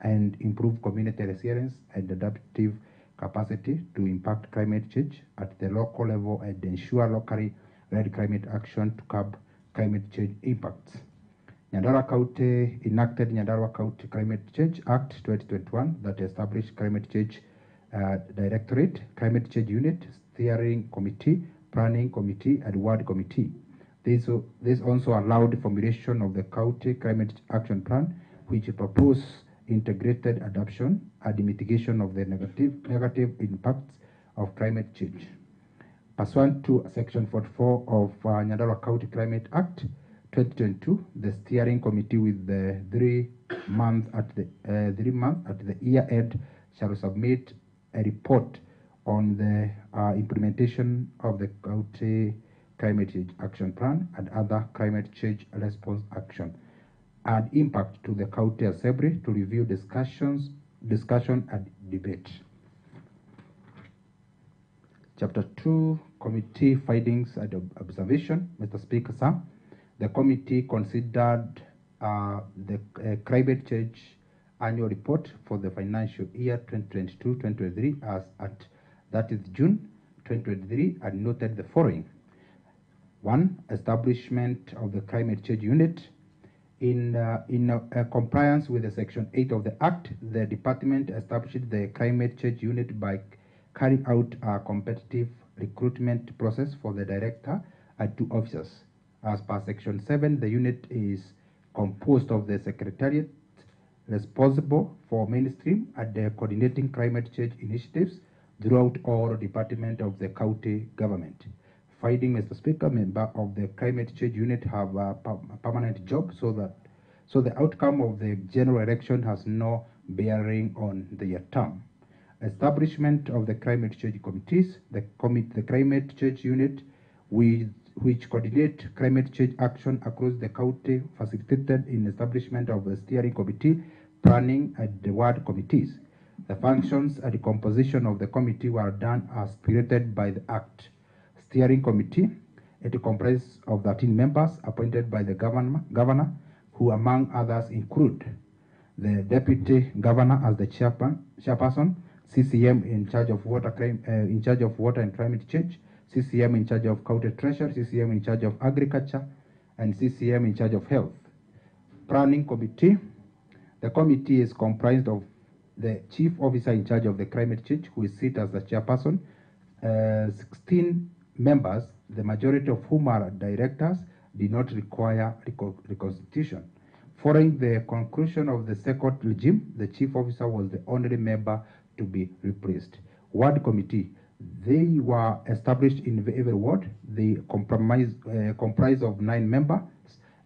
and improve community resilience and adaptive capacity to impact climate change at the local level and ensure locally led climate action to curb climate change impacts. Nyandarua County enacted Nyandarua County Climate Change Act 2021 that established Climate Change Directorate, Climate Change Unit, Steering Committee, Planning Committee, and Ward Committee. This also allowed the formulation of the County Climate Action Plan, which proposed integrated adoption and mitigation of the negative impacts of climate change. Pursuant to Section 44 of Nyandarua County Climate Act 2022, the steering committee with the 3 months at the year end shall submit a report on the implementation of the County Climate Change Action Plan and other climate change response action and impact to the County Assembly to review discussion and debate. Chapter 2, Committee Findings and Observation. Mr. Speaker, sir, the committee considered the climate change annual report for the financial year 2022-2023 as at 30th June 2023 and noted the following. 1. Establishment of the Climate Change Unit. In compliance with the Section 8 of the Act, the department established the Climate Change Unit by carrying out a competitive recruitment process for the director and 2 officers. As per Section 7, the unit is composed of the Secretariat responsible for mainstream and coordinating climate change initiatives throughout all departments of the county government. Finding, Mr. Speaker, member of the Climate Change Unit have a permanent job so the outcome of the general election has no bearing on their term. Establishment of the Climate Change Committees. The Climate Change Unit, which coordinate climate change action across the county, facilitated in establishment of the Steering Committee, Planning, and the Ward Committees. The functions and the composition of the committee were done as created by the Act. Steering Committee, it comprises of 13 members appointed by the governor, who among others include the Deputy Governor as the chairperson, CCM in charge of water and climate change, CCM in charge of county treasury, CCM in charge of agriculture, and CCM in charge of health. Planning Committee, the committee is comprised of the chief officer in charge of the climate change, who is sit as the chairperson, 16 members, the majority of whom are directors, did not require reconstitution. Following the conclusion of the second regime, the chief officer was the only member to be replaced. Ward Committee, they were established in every ward. They comprise of 9 members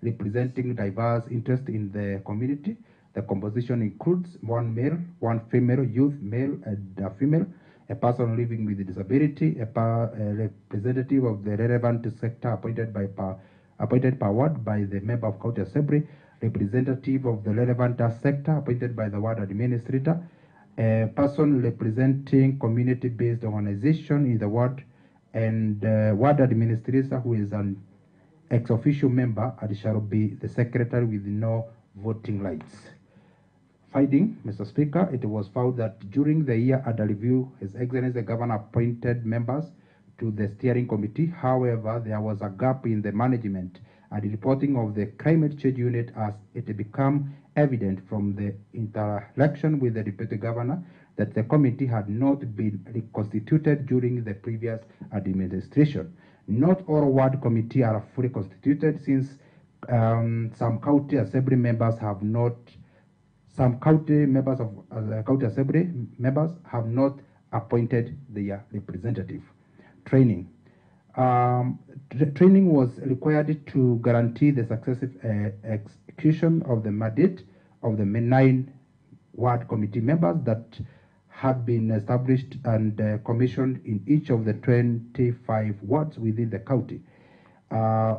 representing diverse interests in the community. The composition includes 1 male, 1 female, youth, male and female, a person living with a disability, a representative of the relevant sector appointed per ward by the member of County Assembly, representative of the relevant sector appointed by the ward administrator, a person representing community-based organization in the ward, and ward administrator who is an ex-official member and shall be the secretary with no voting rights. Finding, Mr. Speaker, it was found that during the year under review, His Excellency the Governor appointed members to the steering committee. However, there was a gap in the management and the reporting of the climate change unit as it became evident from the interaction with the Deputy Governor that the committee had not been reconstituted during the previous administration. Not all ward committees are fully constituted since some county assembly members have not county assembly members have not appointed their representative. Training. Training was required to guarantee the successive execution of the mandate of the 9 ward committee members that had been established and commissioned in each of the 25 wards within the county.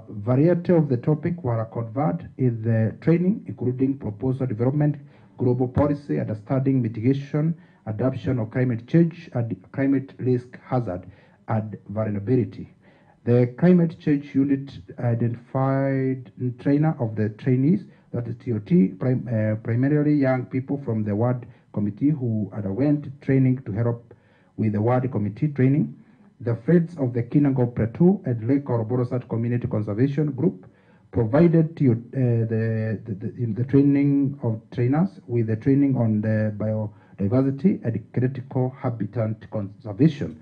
Variety of the topic were covered in the training, including proposal development, global policy, understanding mitigation, adoption of climate change, and climate risk hazard and vulnerability. The climate change unit identified trainer of the trainees, that is TOT, primarily young people from the ward committee who underwent training to help with the ward committee training. The Friends of the Kinango Plateau and Lake Oroborosat Community Conservation Group provided the training of trainers with the training on the biodiversity and critical habitat conservation.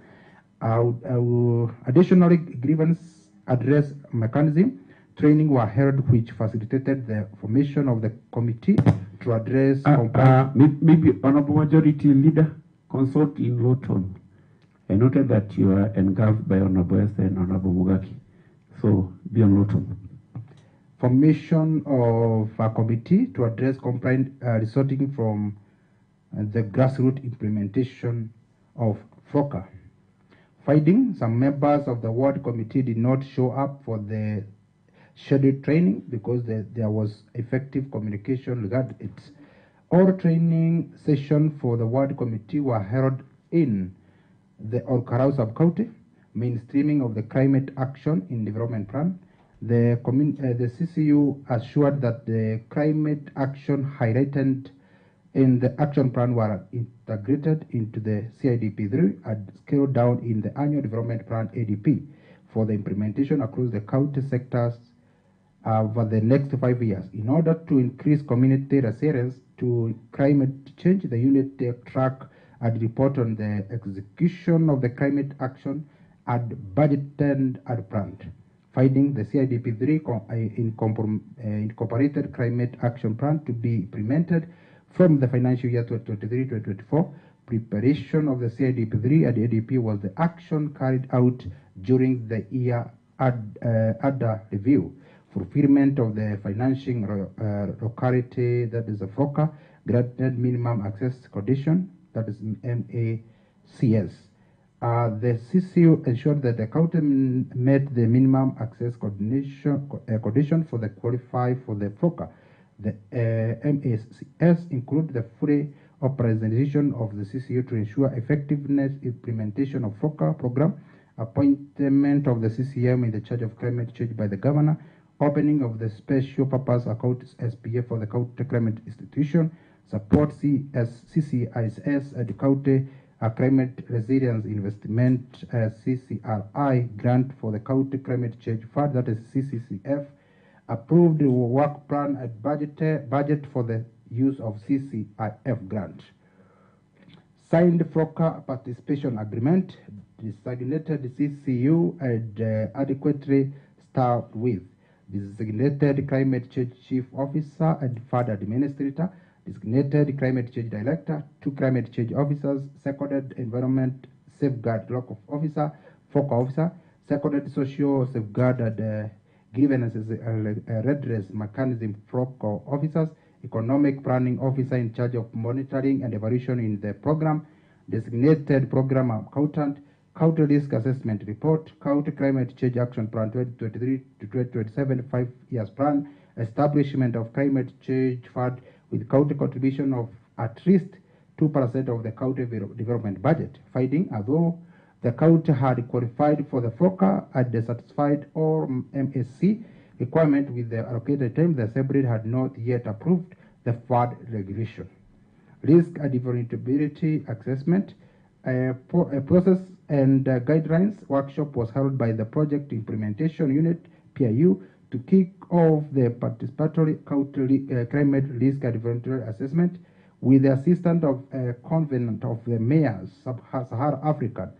Additionally, grievance address mechanism training were held which facilitated the formation of the committee to address maybe Honorable Majority Leader, consult in low tone. I noted that you are engulfed by Honorable Esther and Honorable Mugaki. So be on low tone. Formation of a committee to address complaint resulting from the grassroots implementation of FROCA. Finding some members of the ward committee did not show up for the scheduled training because there was effective communication regarding it. All training sessions for the ward committee were held in the Olkarau sub-county, mainstreaming of the climate action in development plan. The CCU assured that the climate action highlighted in the action plan were integrated into the CIDP3 and scaled down in the annual development plan ADP for the implementation across the county sectors over the next 5 years. In order to increase community resilience to climate change, the unit track and report on the execution of the climate action and budgeted and planned. Finding the CIDP3 incorporated climate action plan to be implemented from the financial year 2023-2024. Preparation of the CIDP3 and ADP was the action carried out during the year ADA review. Fulfillment of the financing locality, that is a FROCA, granted minimum access condition, that is MACS. The CCU ensured that the county met the minimum access condition for the qualify for the FROCA. The MACS include the free operationalization of the CCU to ensure effectiveness implementation of FROCA program, appointment of the CCM in the charge of climate change by the governor, opening of the special purpose account SPA for the county climate institution, support CCIS and the county climate resilience investment CCRI grant for the county climate change fund, that is CCCF, approved the work plan and budget for the use of CCIF grant. Signed FROCA participation agreement, designated CCU and adequately staffed with designated climate change chief officer and fund administrator, designated climate change director, 2 climate change officers, seconded environment safeguard local officer, FOCA officer, seconded social safeguard and grievances redress mechanism FROCA officers, economic planning officer in charge of monitoring and evaluation in the program, designated program accountant, county risk assessment report, county climate change action plan 2023 to 2027 5 years plan, establishment of climate change fund with county contribution of at least 2% of the county development budget. Finding, although the county had qualified for the FROCA and satisfied all MSC requirement with the allocated time, the Assembly had not yet approved the fund regulation. Risk and vulnerability assessment, a process and guidelines workshop was held by the project implementation unit PIU to kick off the participatory county climate risk and vulnerability assessment with the assistance of a convenant of the mayors Sub-Saharan African,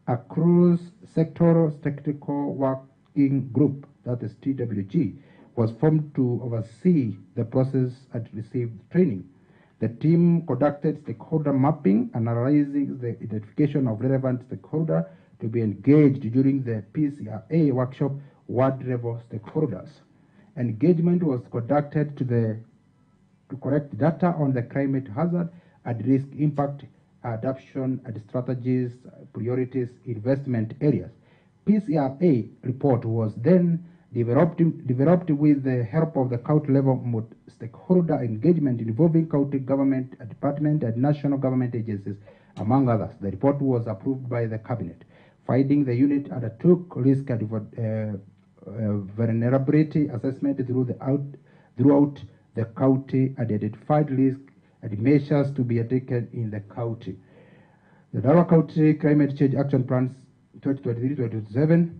a cross-sectoral technical working group, that is TWG, was formed to oversee the process and receive training. The team conducted stakeholder mapping, analyzing the identification of relevant stakeholders to be engaged during the PCRA workshop, ward level stakeholders. Engagement was conducted to collect data on the climate hazard and risk impact adoption and strategies, priorities, investment areas. PCRA report was then developed with the help of the county level stakeholder engagement involving county government, department, and national government agencies, among others. The report was approved by the cabinet. Finding the unit undertook risk and vulnerability assessment throughout the county and identified risk and measures to be taken in the county. The Nyandarua County Climate Change Action Plans 2023-2027,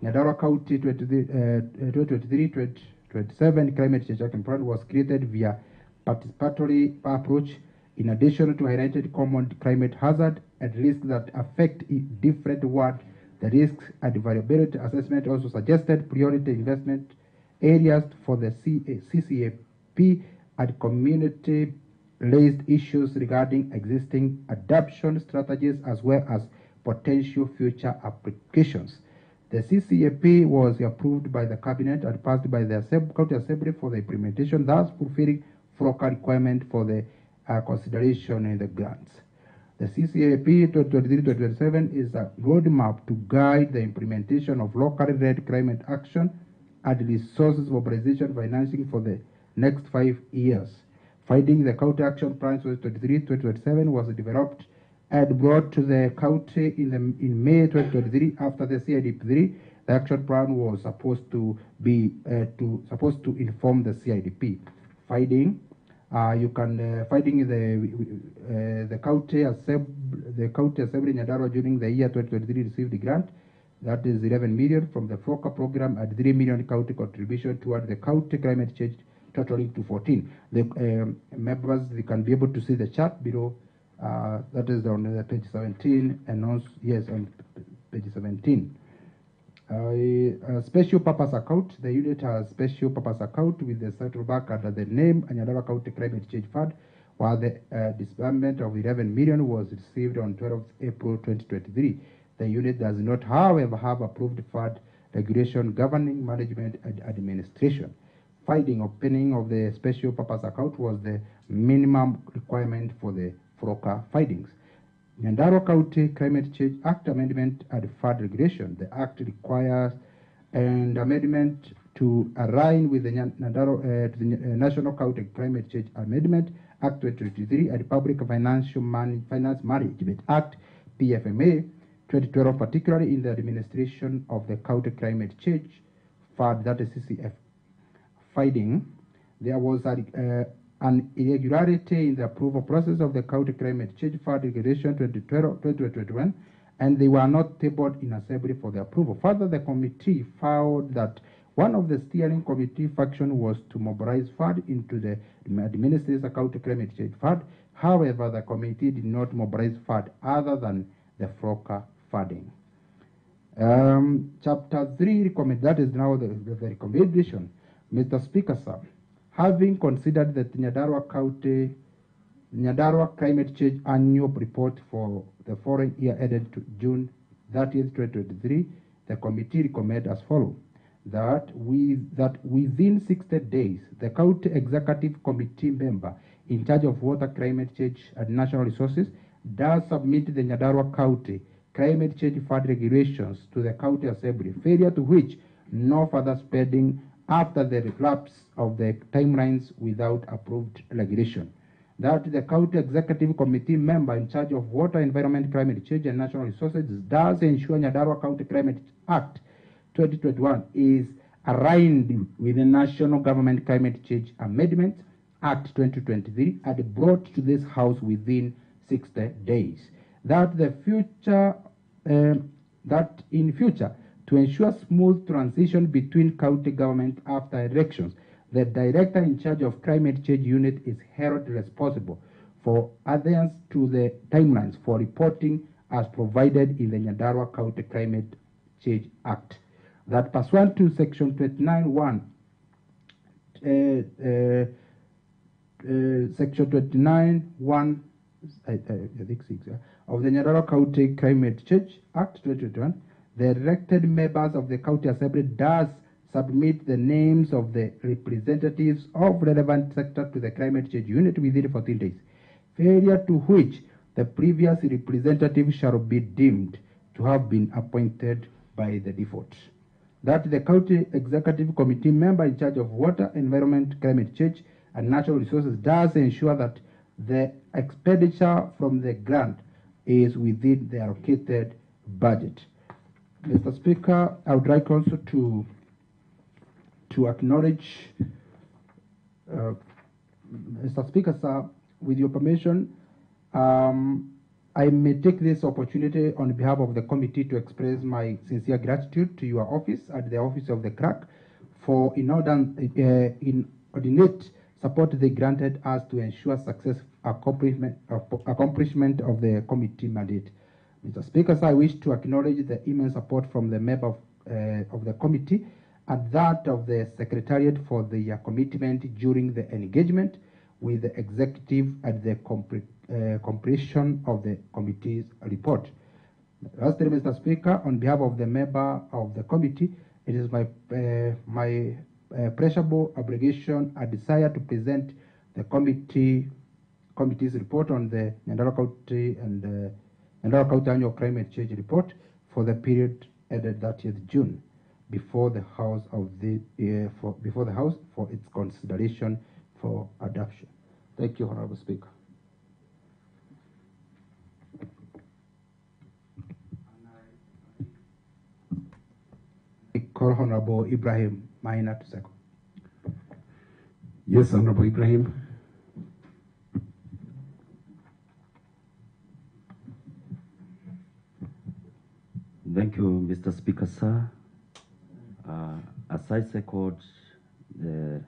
Nyandarua County 2023-2027 Climate Change Action Plan was created via participatory approach in addition to highlighted common climate hazard and risks that affect different wards. The risks and variability assessment also suggested priority investment areas for the CCAP and community-raised issues regarding existing adoption strategies as well as potential future applications. The CCAP was approved by the cabinet and passed by the county assembly for the implementation, thus fulfilling FROCA requirement for the consideration in the grants. The CCAP 2023-2027 is a roadmap to guide the implementation of locally led climate action and resources mobilization financing for the next 5 years. Finding the county action plan 2023-2027 was developed and brought to the county in May 2023 after the CIDP3. The action plan was supposed to inform the CIDP. Finding the county assembly Nyandarua during the year 2023 received a grant that is 11 million from the FROCA program and 3 million county contribution toward the county climate change, totaling to 14. The members, they can be able to see the chart below. That is on page 17 and also, yes, on page 17. Special purpose account. The unit has special purpose account with the central bank under the name Nyandarua County Climate Change Fund, while the disbursement of 11 million was received on 12th April 2023. The unit does not, however, have approved fund regulation governing management and administration. Finding opening of the special purpose account was the minimum requirement for the FROCA findings. Nyandarua County Climate Change Act Amendment and Fund Regulation. The Act requires an amendment to align with the National County Climate Change Amendment Act 2023 and Public Finance Management Act PFMA 2012, particularly in the administration of the County Climate Change Fund, that is CCF. Finding there was an irregularity in the approval process of the County Climate Change Fund Regulation 2021, and they were not tabled in assembly for the approval. Further, the committee found that one of the steering committee function was to mobilize fund into the administrative County Climate Change Fund. However, the committee did not mobilize fund other than the FROCA funding. Chapter 3 that is now the recommendation. Mr. Speaker, sir, having considered the Nyandarua Climate Change Annual Report for the following year ended to June 30th, 2023, the committee recommends as follows: that within 60 days, the County Executive Committee member in charge of water, climate change, and natural resources does submit the Nyandarua County Climate Change Fund regulations to the County Assembly, failure to which no further spending after the lapse of the timelines without approved regulation. That the County Executive Committee member in charge of water, environment, climate change, and natural resources does ensure Nyandarua County Climate Act 2021 is aligned with the National Government Climate Change Amendment Act 2023 and brought to this House within 60 days. That in future, to ensure smooth transition between county government after elections, the director in charge of climate change unit is held responsible for adherence to the timelines for reporting as provided in the Nyandarua County Climate Change Act. That pursuant to section 29(1), section 29(1), I think 6, of the Nyandarua County Climate Change Act 2021, the elected members of the County Assembly does submit the names of the representatives of relevant sector to the Climate Change Unit within 14 days, failure to which the previous representative shall be deemed to have been appointed by the default. That the County Executive Committee member in charge of water, environment, climate change, and natural resources does ensure that the expenditure from the grant is within the allocated budget. Mr. Speaker, I would like also to acknowledge, Mr. Speaker, sir, with your permission, I may take this opportunity on behalf of the committee to express my sincere gratitude to your office and the office of the clerk for inordinate support they granted us to ensure successful accomplishment of the committee mandate. Mr. Speaker, sir, I wish to acknowledge the immense support from the member of the committee and that of the Secretariat for their commitment during the engagement with the executive at the completion of the committee's report. Lastly, Mr. Speaker, on behalf of the member of the committee, it is my pleasurable obligation and desire to present the committee's report on the Nyandarua County and Nyandarua County Annual Climate Change Report for the period ended 30th June before the House for its consideration for adoption. Thank you, Honorable Speaker. I call Honorable Ibrahim Maina to second. Yes, Honorable Ibrahim. Thank you, Mr. Speaker, sir. As I second the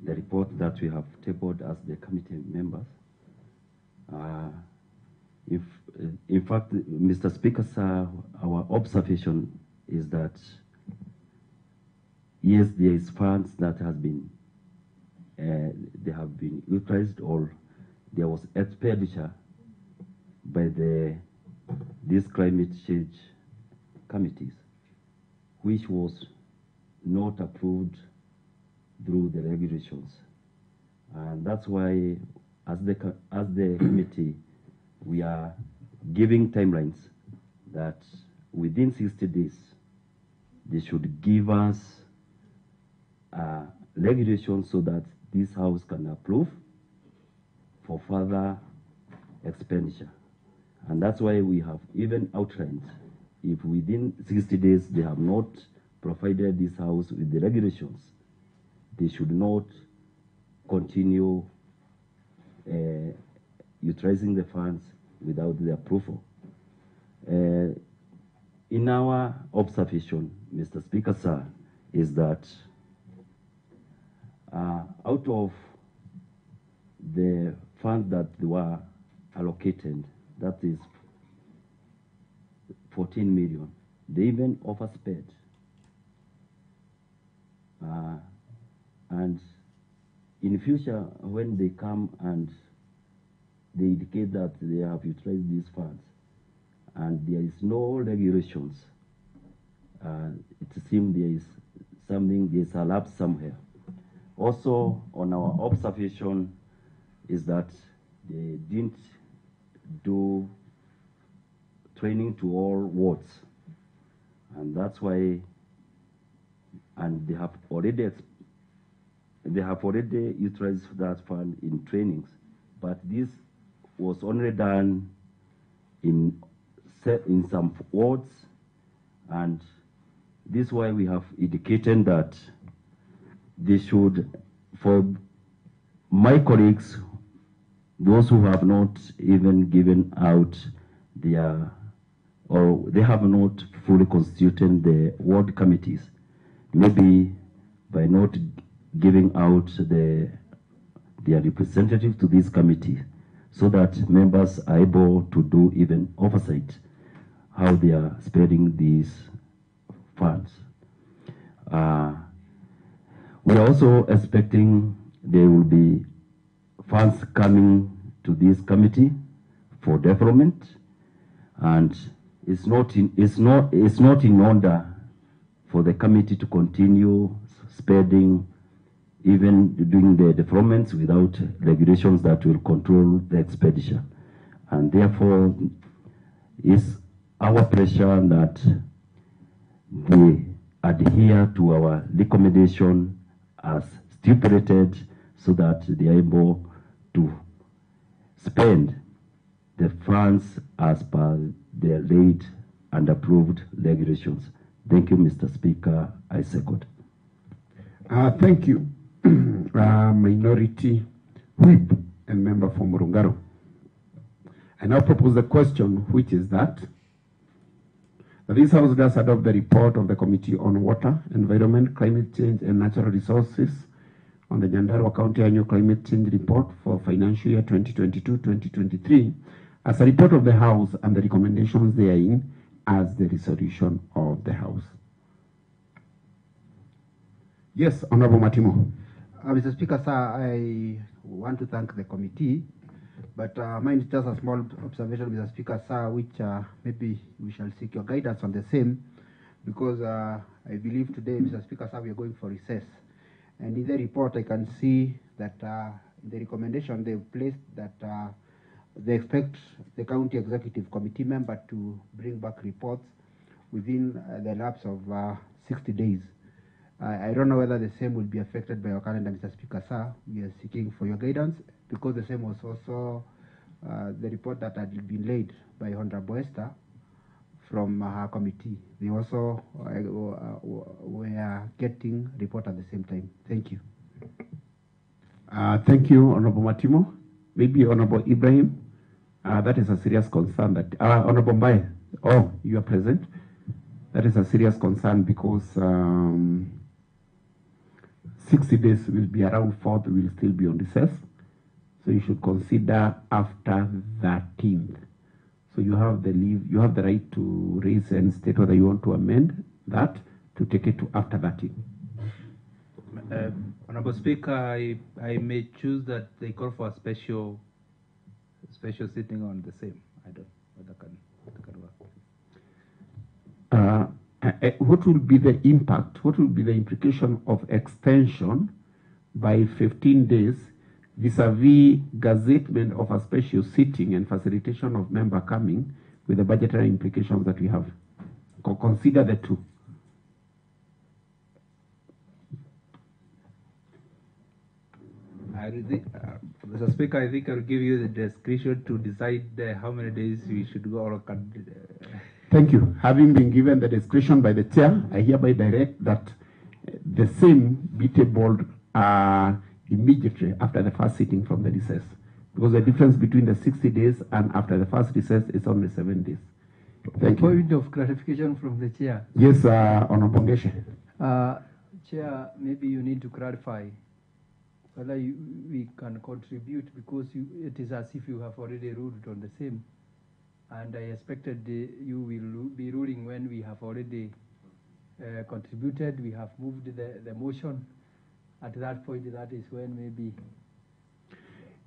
report that we have tabled as the committee members, in fact, Mr. Speaker, sir, our observation is that yes, there is funds that has been they have been utilized, or there was expenditure by these climate change committees, which was not approved through the regulations, and that's why, as the committee, we are giving timelines that within 60 days they should give us regulations so that this House can approve for further expenditure, and that's why we have even outlined, if within 60 days they have not provided this House with the regulations, they should not continue utilizing the funds without the approval. In our observation, Mr. Speaker, sir, is that out of the funds that were allocated, that is 14 million, they even overspent. And in future, when they come and they indicate that they have utilized these funds and there is no regulations, it seems there is something, there's a lapse somewhere. Also, on our observation is that they didn't do training to all wards, and that's why, and they have already utilized that fund in trainings, but this was only done in some wards, and this is why we have indicated that they should, for my colleagues, those who have not even given out their, or they have not fully constituted the ward committees, maybe by not giving out their representative to this committee, so that members are able to do even oversight how they are spending these funds. We are also expecting there will be funds coming to this committee for development, and it's not in order for the committee to continue spending, even doing the developments without regulations that will control the expenditure. And therefore, it's our pressure that they adhere to our recommendation as stipulated so that they are able to spend the funds as per the laid and approved regulations. Thank you, Mr. Speaker. I second. Thank you, Minority Whip and Member for Murungaro. I now propose the question, which is that this House does adopt the report of the Committee on Water, Environment, Climate Change and Natural Resources on the Nyandarua County Annual Climate Change Report for financial year 2022-2023 as a report of the House and the recommendations therein as the resolution of the House. Yes, Honorable Matimo. Mr. Speaker, sir, I want to thank the committee, but mine is just a small observation, Mr. Speaker, sir, which maybe we shall seek your guidance on the same, because I believe today, Mr. Speaker, sir, we are going for recess. And in the report, I can see that in the recommendation, they've placed that they expect the county executive committee member to bring back reports within the lapse of 60 days. I don't know whether the same will be affected by your calendar, Mr. Speaker, sir. We are seeking for your guidance because the same was also the report that had been laid by Honorable Esther from her committee. They also were getting report at the same time. Thank you. Thank you, Honorable Matimo. Maybe Honorable Ibrahim. That is a serious concern that, Honorable Mbaye, oh, you are present. That is a serious concern because 60 days will be around 4th, we will still be on recess. So you should consider after 13th. So you have the leave, you have the right to raise and state whether you want to amend that to take it to after 13th. Honorable Speaker, I may choose that they call for a special sitting on the same. I don't know whether can work. What will be the impact? What will be the implication of extension by 15 days vis-a-vis gazettement of a special sitting and facilitation of member coming with the budgetary implications that we have? Consider the two. Mr. Speaker, I think I'll give you the discretion to decide how many days we should go or can. Thank you. Having been given the discretion by the chair, I hereby direct that the same be tabled immediately after the first sitting from the recess. Because the difference between the 60 days and after the first recess is only 7 days. Thank you. Point of clarification from the chair. Yes, Honorable Ngeshe. Chair, maybe you need to clarify whether we can contribute because it is as if you have already ruled on the same. And I expected you will be ruling when we have already contributed, we have moved the motion. At that point, that is when maybe...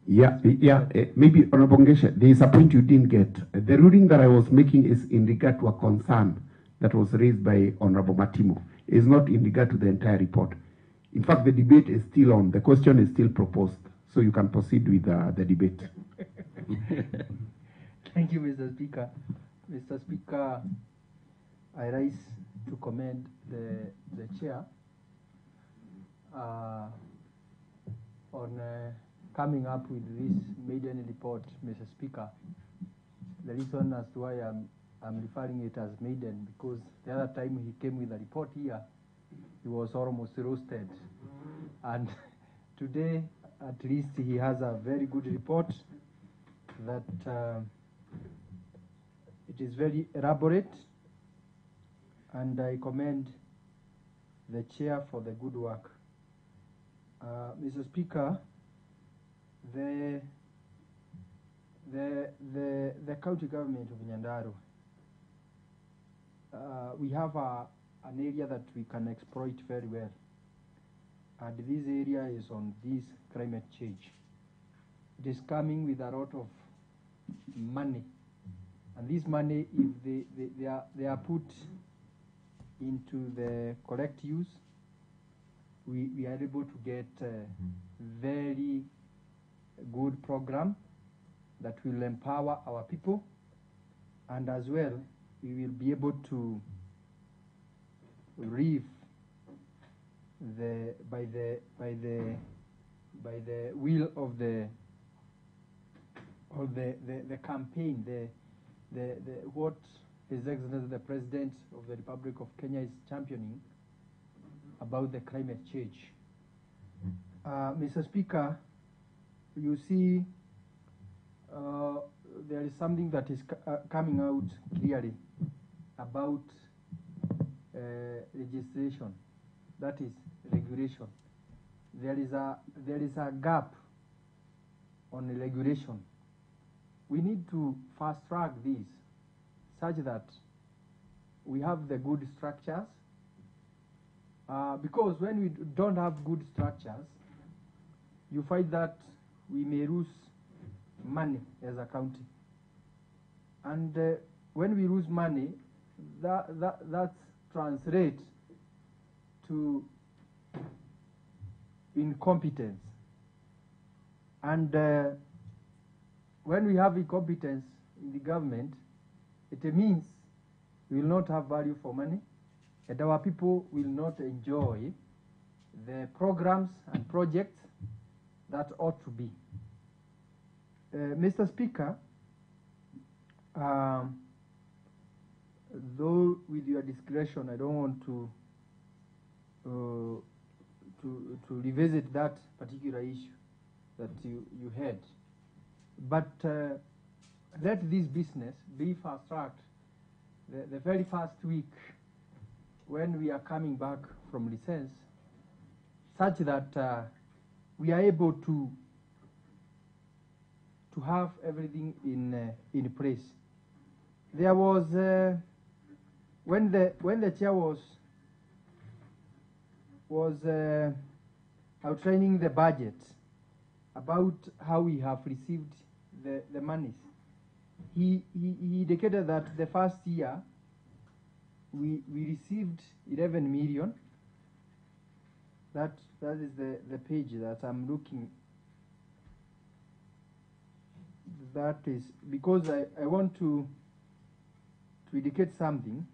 Maybe Honorable Ngeshe, there is a point you didn't get. The ruling that I was making is in regard to a concern that was raised by Honorable Matimo. It is not in regard to the entire report. In fact, the debate is still on. The question is still proposed. So you can proceed with the debate. Thank you, Mr. Speaker. Mr. Speaker, I rise to commend the chair on coming up with this maiden report, Mr. Speaker. The reason as to why I'm referring it as maiden, because the other time he came with a report here, he was almost roasted. And today, at least he has a very good report that it is very elaborate, and I commend the chair for the good work. Mr. Speaker, the county government of Nyandarua, we have an area that we can exploit very well, and this area is on this climate change. It is coming with a lot of money, and this money, if they are put into the correct use, we are able to get a very good program that will empower our people, and as well, we will be able to live by the will of the campaign, what His Excellency the President of the Republic of Kenya is championing about the climate change. Mr. Speaker, you see, there is something that is coming out clearly about legislation, that is regulation. There is a gap on the regulation. We need to fast track this such that we have the good structures, because when we don't have good structures, you find that we may lose money as a county. And when we lose money, that translates to incompetence. And when we have incompetence in the government, it means we will not have value for money, and our people will not enjoy the programs and projects that ought to be. Mr. Speaker, though with your discretion, I don't want to revisit that particular issue that you had, but let this business be fast-tracked the very first week when we are coming back from recess, such that we are able to have everything in place. There was when the chair was outlining the budget about how we have received the monies. He indicated that the first year we received 11 million. That is the page that I'm looking. That is because I want to indicate something.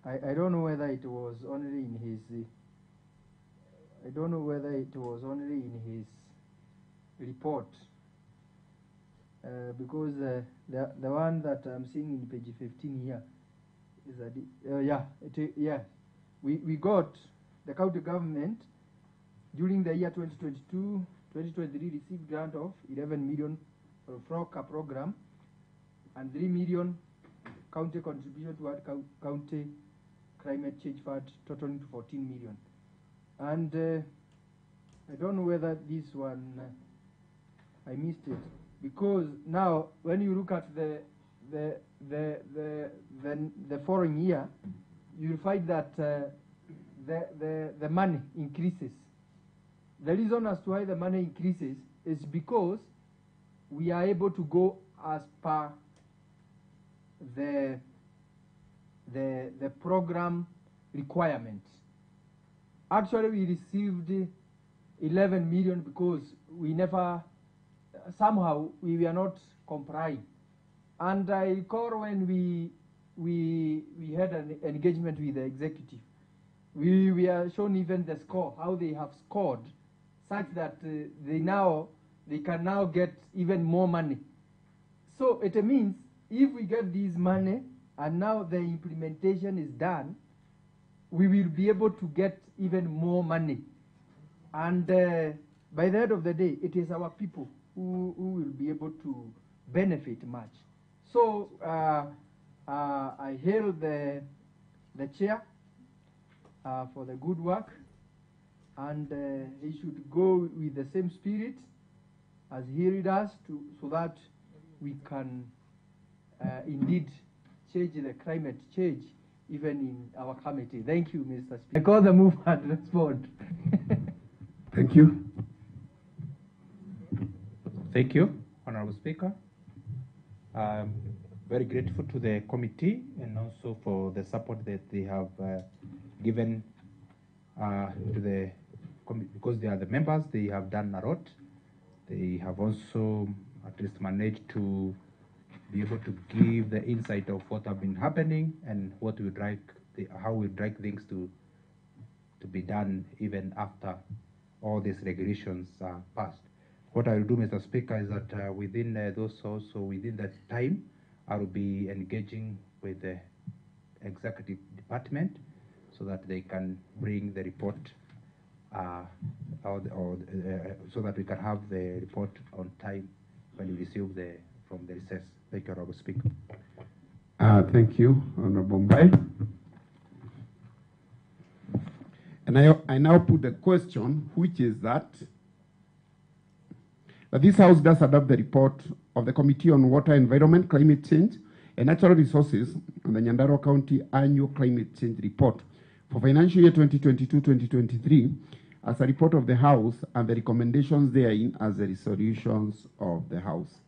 I don't know whether it was only in his. I don't know whether it was only in his report. Because the one that I'm seeing in page 15 here is that we got the county government during the year 2022-2023 received grant of 11 million for FROCA program and 3 million county contribution toward county climate change fund, totaling to 14 million. And I don't know whether this one I missed it, because now when you look at the following year, you'll find that the money increases. The reason as to why the money increases is because we are able to go as per the program requirements. Actually, we received 11 million because we never, somehow we were not complying. And I recall when we had an engagement with the executive, we were shown even the score, how they have scored, such that they can now get even more money. So it means if we get this money and now the implementation is done, we will be able to get even more money. And by the end of the day, it is our people who will be able to benefit much. So I hail the chair for the good work, and he should go with the same spirit as he leads us so that we can indeed change the climate change even in our committee. Thank you, Mr. Speaker. I call the move and respond. Thank you. Thank you, Honorable Speaker. I'm very grateful to the committee and also for the support that they have given to the because they are the members. They have done a lot. They have also at least manage to be able to give the insight of what have been happening and what we'd like, how we'd like things to be done even after all these regulations are passed. What I will do, Mr. Speaker, is that within within that time, I will be engaging with the executive department so that they can bring the report, so that we can have the report on time when we receive from the recess. Thank you, Honorable Speaker. Thank you, Honorable Mbai. And I now put the question, which is that this House does adopt the report of the Committee on Water, Environment, Climate Change, and Natural Resources on the Nyandarua County Annual Climate Change Report for financial year 2022-2023 as a report of the House and the recommendations therein as the resolutions of the House.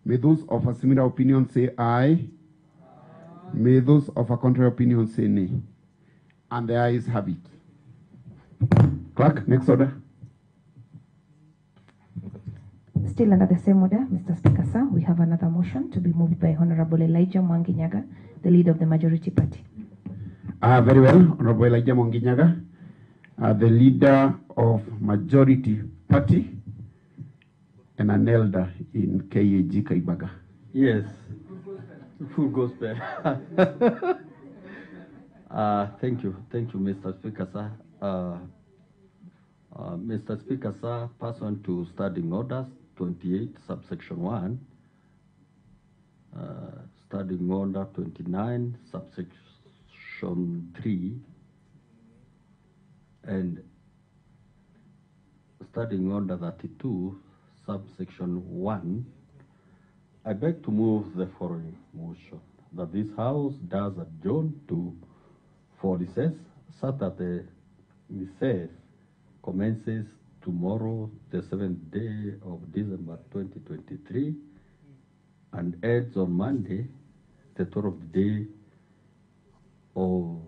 May those of a similar opinion say aye. May those of a contrary opinion say nay. And the ayes have it. Clerk, next order. Still under the same order, Mr. Speaker, sir, we have another motion to be moved by Honorable Elijah Mwanginyaga, the leader of the majority party. Very well, Honorable Elijah Mwanginyaga, the leader of majority party and an elder in KAG Kaibaga. Yes, full gospel. Thank you, Mr. Speaker, sir. Mr. Speaker, sir, pursuant to Standing Orders 28, subsection 1, Standing Order 29, subsection 3, and Standing Order 32, subsection 1, I beg to move the following motion, that this House does adjourn for recess, such that the recess commences tomorrow, the 7th day of December 2023, and ends on Monday, the 12th day of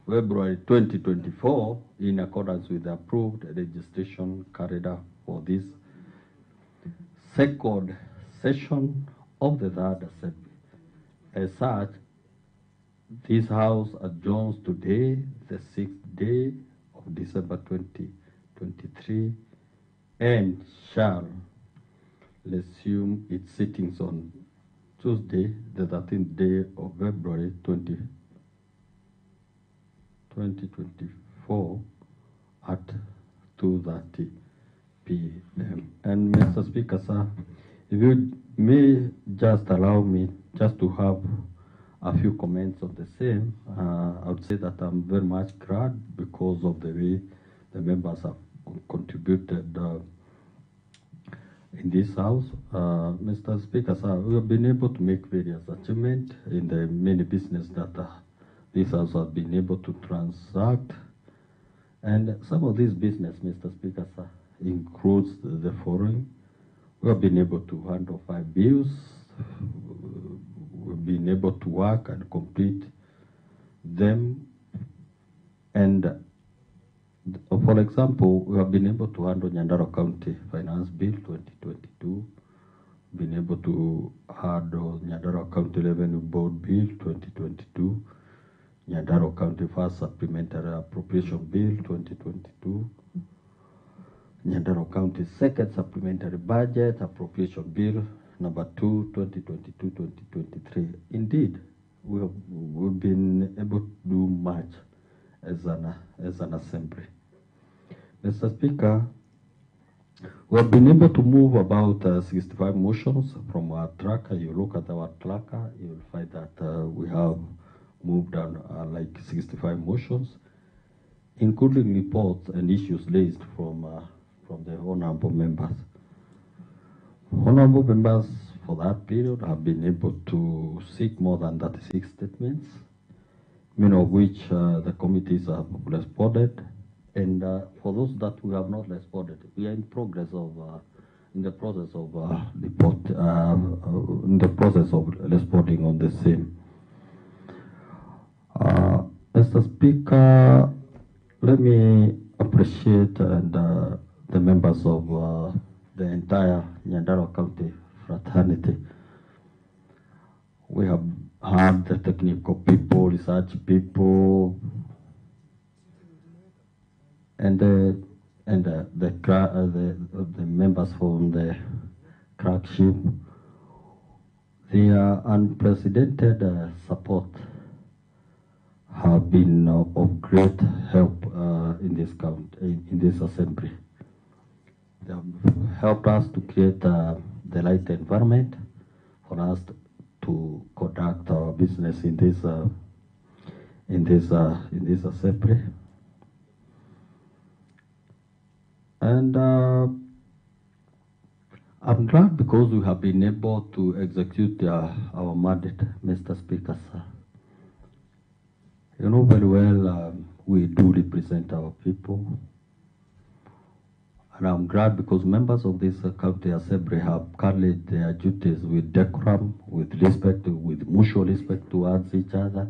February 2024, in accordance with the approved legislation carried out for this second session of the Third Assembly. As such, this House adjourns today, the 6th day of December 2023, and shall resume its sittings on Tuesday, the 13th day of February 2024 at 2:30 p.m. And Mr. Speaker, sir, if you may just allow me just to have a few comments on the same, I would say that I'm very much glad because of the way the members have contributed in this House. Mr. Speaker, sir, we have been able to make various achievements in the many business that this House has been able to transact. And some of these business, Mr. Speaker, sir, includes the following. We have been able to handle 5 bills. We've been able to work and complete them. And for example, we have been able to handle Nyandarua County Finance Bill 2022, been able to handle Nyandarua County Revenue Board Bill 2022, Nyandarua County First Supplementary Appropriation Bill 2022, Nyandarua County Second Supplementary Budget Appropriation Bill number 2, 2022-2023. Indeed, we've been able to do much as an assembly. Mr. Speaker, we have been able to move about 65 motions from our tracker. You look at our tracker, you will find that we have moved on like 65 motions, including reports and issues raised from the honorable members. Honorable members for that period have been able to seek more than 36 statements, many of which the committees have responded. And for those that we have not responded, we are in the process of responding on the same. Mr. Speaker, let me appreciate the members of the entire Nyandarua County fraternity. We have had the technical people, research people, and the members from the crack ship. Their unprecedented support have been of great help in this assembly. They have helped us to create the right environment for us to conduct our business in this assembly. And I'm glad because we have been able to execute our mandate, Mr. Speaker, sir. You know very well we do represent our people. And I'm glad because members of this county assembly have carried their duties with decorum, with respect, with mutual respect towards each other.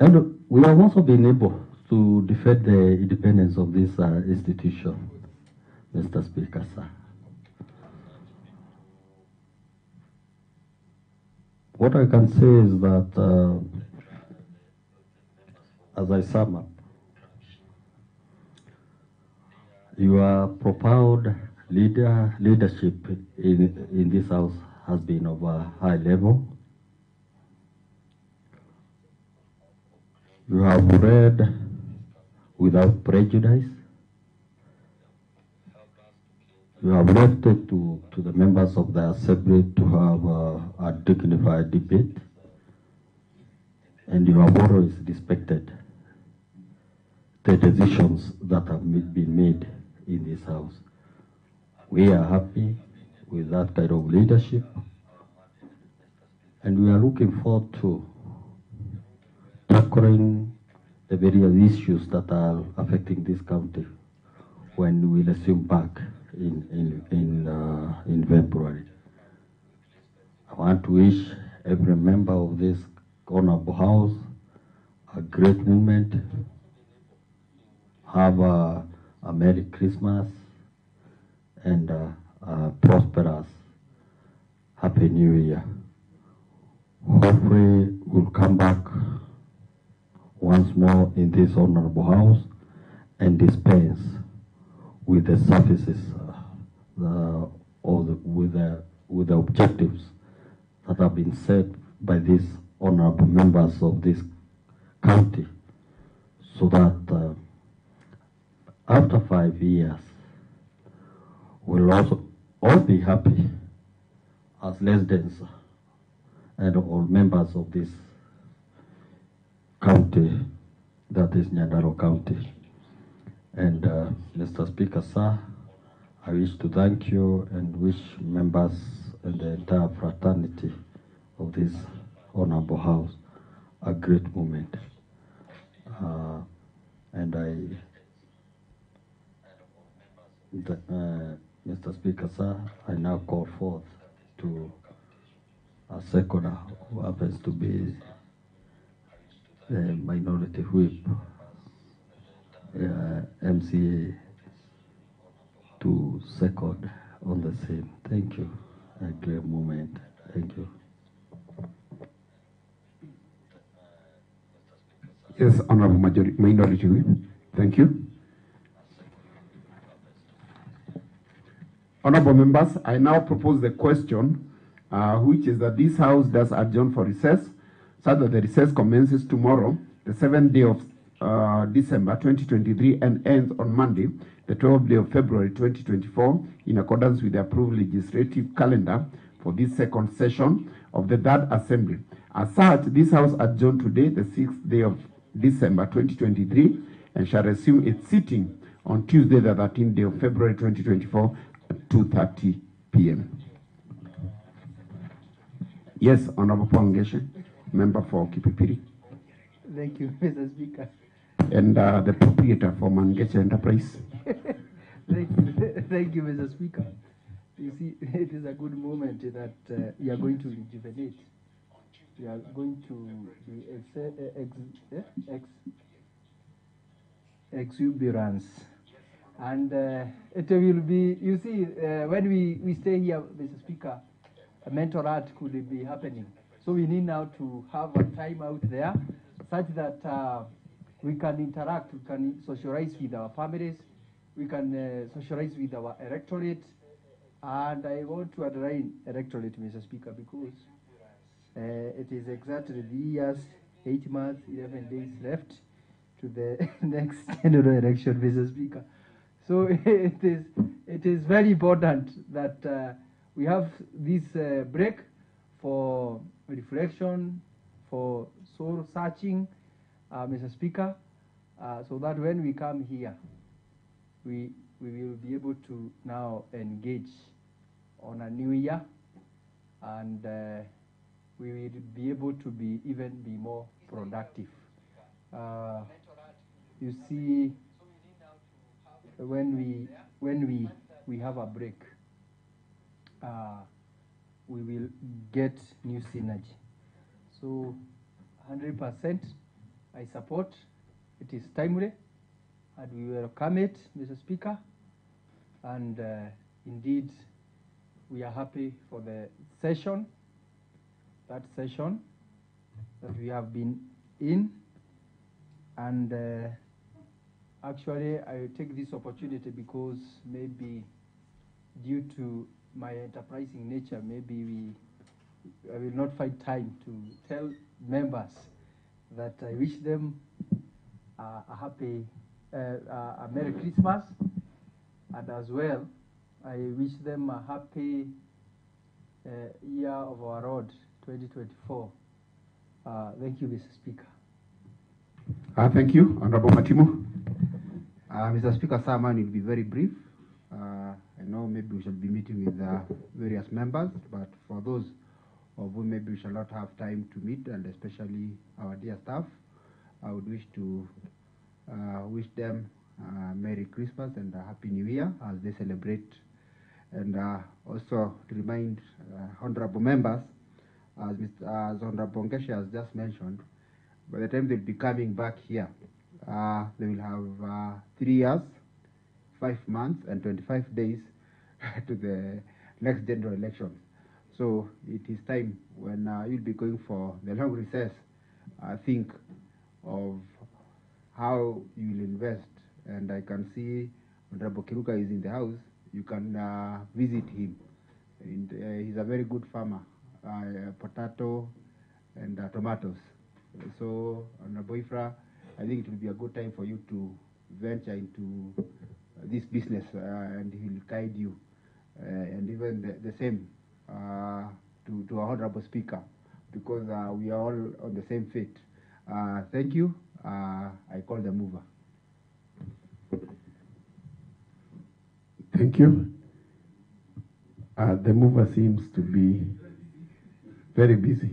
And we have also been able to defend the independence of this institution, Mr. Speaker, sir. What I can say is that, as I sum up, your profound leadership in this house has been of a high level. You have read without prejudice. You have left it to the members of the assembly to have a dignified debate, and you have always respected the decisions that have been made in this house. We are happy with that kind of leadership, and we are looking forward to tackling the various issues that are affecting this county when we resume back in February. I want to wish every member of this honorable house a great moment. Have a Merry Christmas and a prosperous Happy New Year. Hopefully we'll come back once more in this honorable house and dispense with the services with the objectives that have been set by these honorable members of this county, so that after 5 years we'll also all be happy as residents and all members of this county, that is Nyandarua County. And Mr. Speaker, sir, I wish to thank you and wish members and the entire fraternity of this honorable house a great moment. Mr. Speaker, sir, I now call forth to a seconder who happens to be the minority whip, MCA, to second on the same. Thank you. A great moment. Thank you. Yes, Honorable Minority Whip. Thank you. Honorable members, I now propose the question, which is that this house does adjourn for recess, so that the recess commences tomorrow, the 7th day of December 2023, and ends on Monday, the 12th day of February 2024, in accordance with the approved legislative calendar for this second session of the Third Assembly. As such, this house adjourned today, the 6th day of December 2023, and shall resume its sitting on Tuesday, the 13th day of February 2024, at 2:30 p.m. Yes, Honorable Pongeshe, member for Kipipiri. Thank you, Mr. Speaker. And the proprietor for Mangeche Enterprise. Thank you, Mr. Speaker. You see, it is a good moment that we are going to rejuvenate. We are going to be exuberance And it will be, you see, when we stay here, Mr. Speaker, a mental art could be happening. So we need now to have a time out there such that we can interact, we can socialize with our families, we can socialize with our electorate. And I want to underline electorate, Mr. Speaker, because it is exactly 3 years, 8 months, 11 days left to the next general election, Mr. Speaker. So it is very important that we have this break for reflection, for soul searching, Mr. Speaker, so that when we come here, we will be able to now engage on a new year, and we will be able to even be more productive. You see, when we have a break, we will get new synergy. So 100% I support. It is timely, and we welcome it, Mr. Speaker. And indeed, we are happy for the session, that session that we have been in. And actually, I take this opportunity because maybe due to my enterprising nature, maybe I will not find time to tell members that I wish them a happy, a Merry Christmas, and as well, I wish them a happy year of our Lord 2024. Thank you, Mr. Speaker. Thank you, Honorable Matimu. Mr. Speaker, sir, mine will be very brief. I know maybe we shall be meeting with various members, but for those of whom maybe we shall not have time to meet, and especially our dear staff, I would wish to wish them Merry Christmas and a Happy New Year as they celebrate. And also to remind honorable members, as Honorable Ngeshi has just mentioned, by the time they'll be coming back here, they will have 3 years, 5 months, and 25 days to the next general election. So it is time when you'll be going for the long recess, think of how you will invest. And I can see Honorable Kiruka is in the house. You can visit him. And, he's a very good farmer, potato and tomatoes. So, Honorable Ifra, I think it will be a good time for you to venture into this business, and he will guide you. And even the same to our Honorable Speaker, because we are all on the same fate. Thank you. I call the mover. Thank you. The mover seems to be very busy.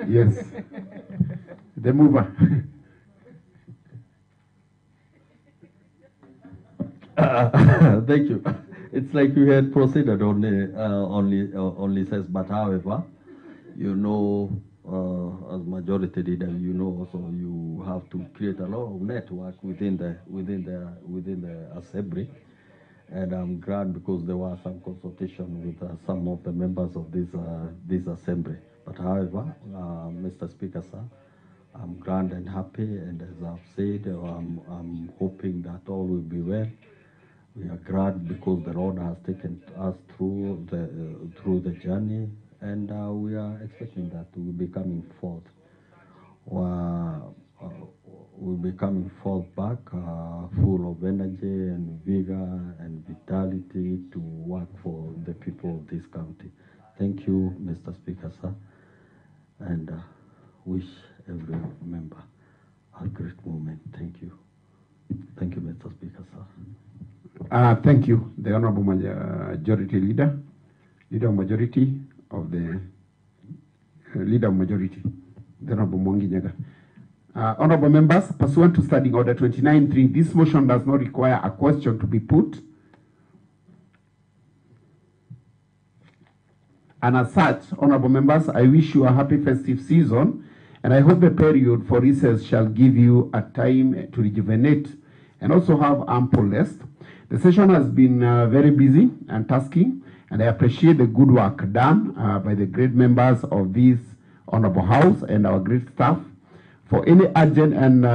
Yes. The mover. Thank you. It's like we had proceeded only says, but however, you know, as majority leader, you know, also you have to create a lot of network within the assembly, and I'm glad because there was some consultation with some of the members of this assembly. But however, Mr. Speaker, sir, I'm glad and happy, and as I've said, I'm hoping that all will be well. We are glad because the Lord has taken us through the journey, and we are expecting that we'll be coming forth. We'll be coming forth back full of energy and vigor and vitality to work for the people of this county. Thank you, Mr. Speaker, sir, and wish every member a great moment. Thank you. Thank you, Mr. Speaker, sir. Thank you, the Honorable Majority Leader of Majority of the Leader of Majority, the Honorable Mwangi Nyaga. Honorable members, pursuant to Standing Order 29.3, this motion does not require a question to be put. And as such, honorable members, I wish you a happy festive season And I hope the period for recess shall give you a time to rejuvenate and also have ample rest. The session has been very busy and tasking, and I appreciate the good work done by the great members of this honorable house and our great staff. For any urgent and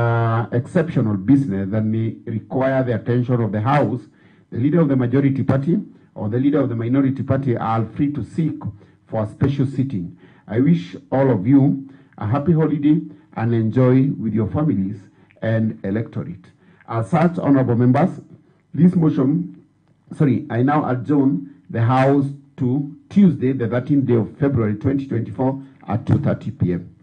exceptional business that may require the attention of the house, the leader of the majority party or the leader of the minority party are free to seek for a special sitting. I wish all of you a happy holiday and enjoy with your families and electorate. As such, honorable members, I now adjourn the House to Tuesday, the 13th day of February 2024 at 2:30 p.m.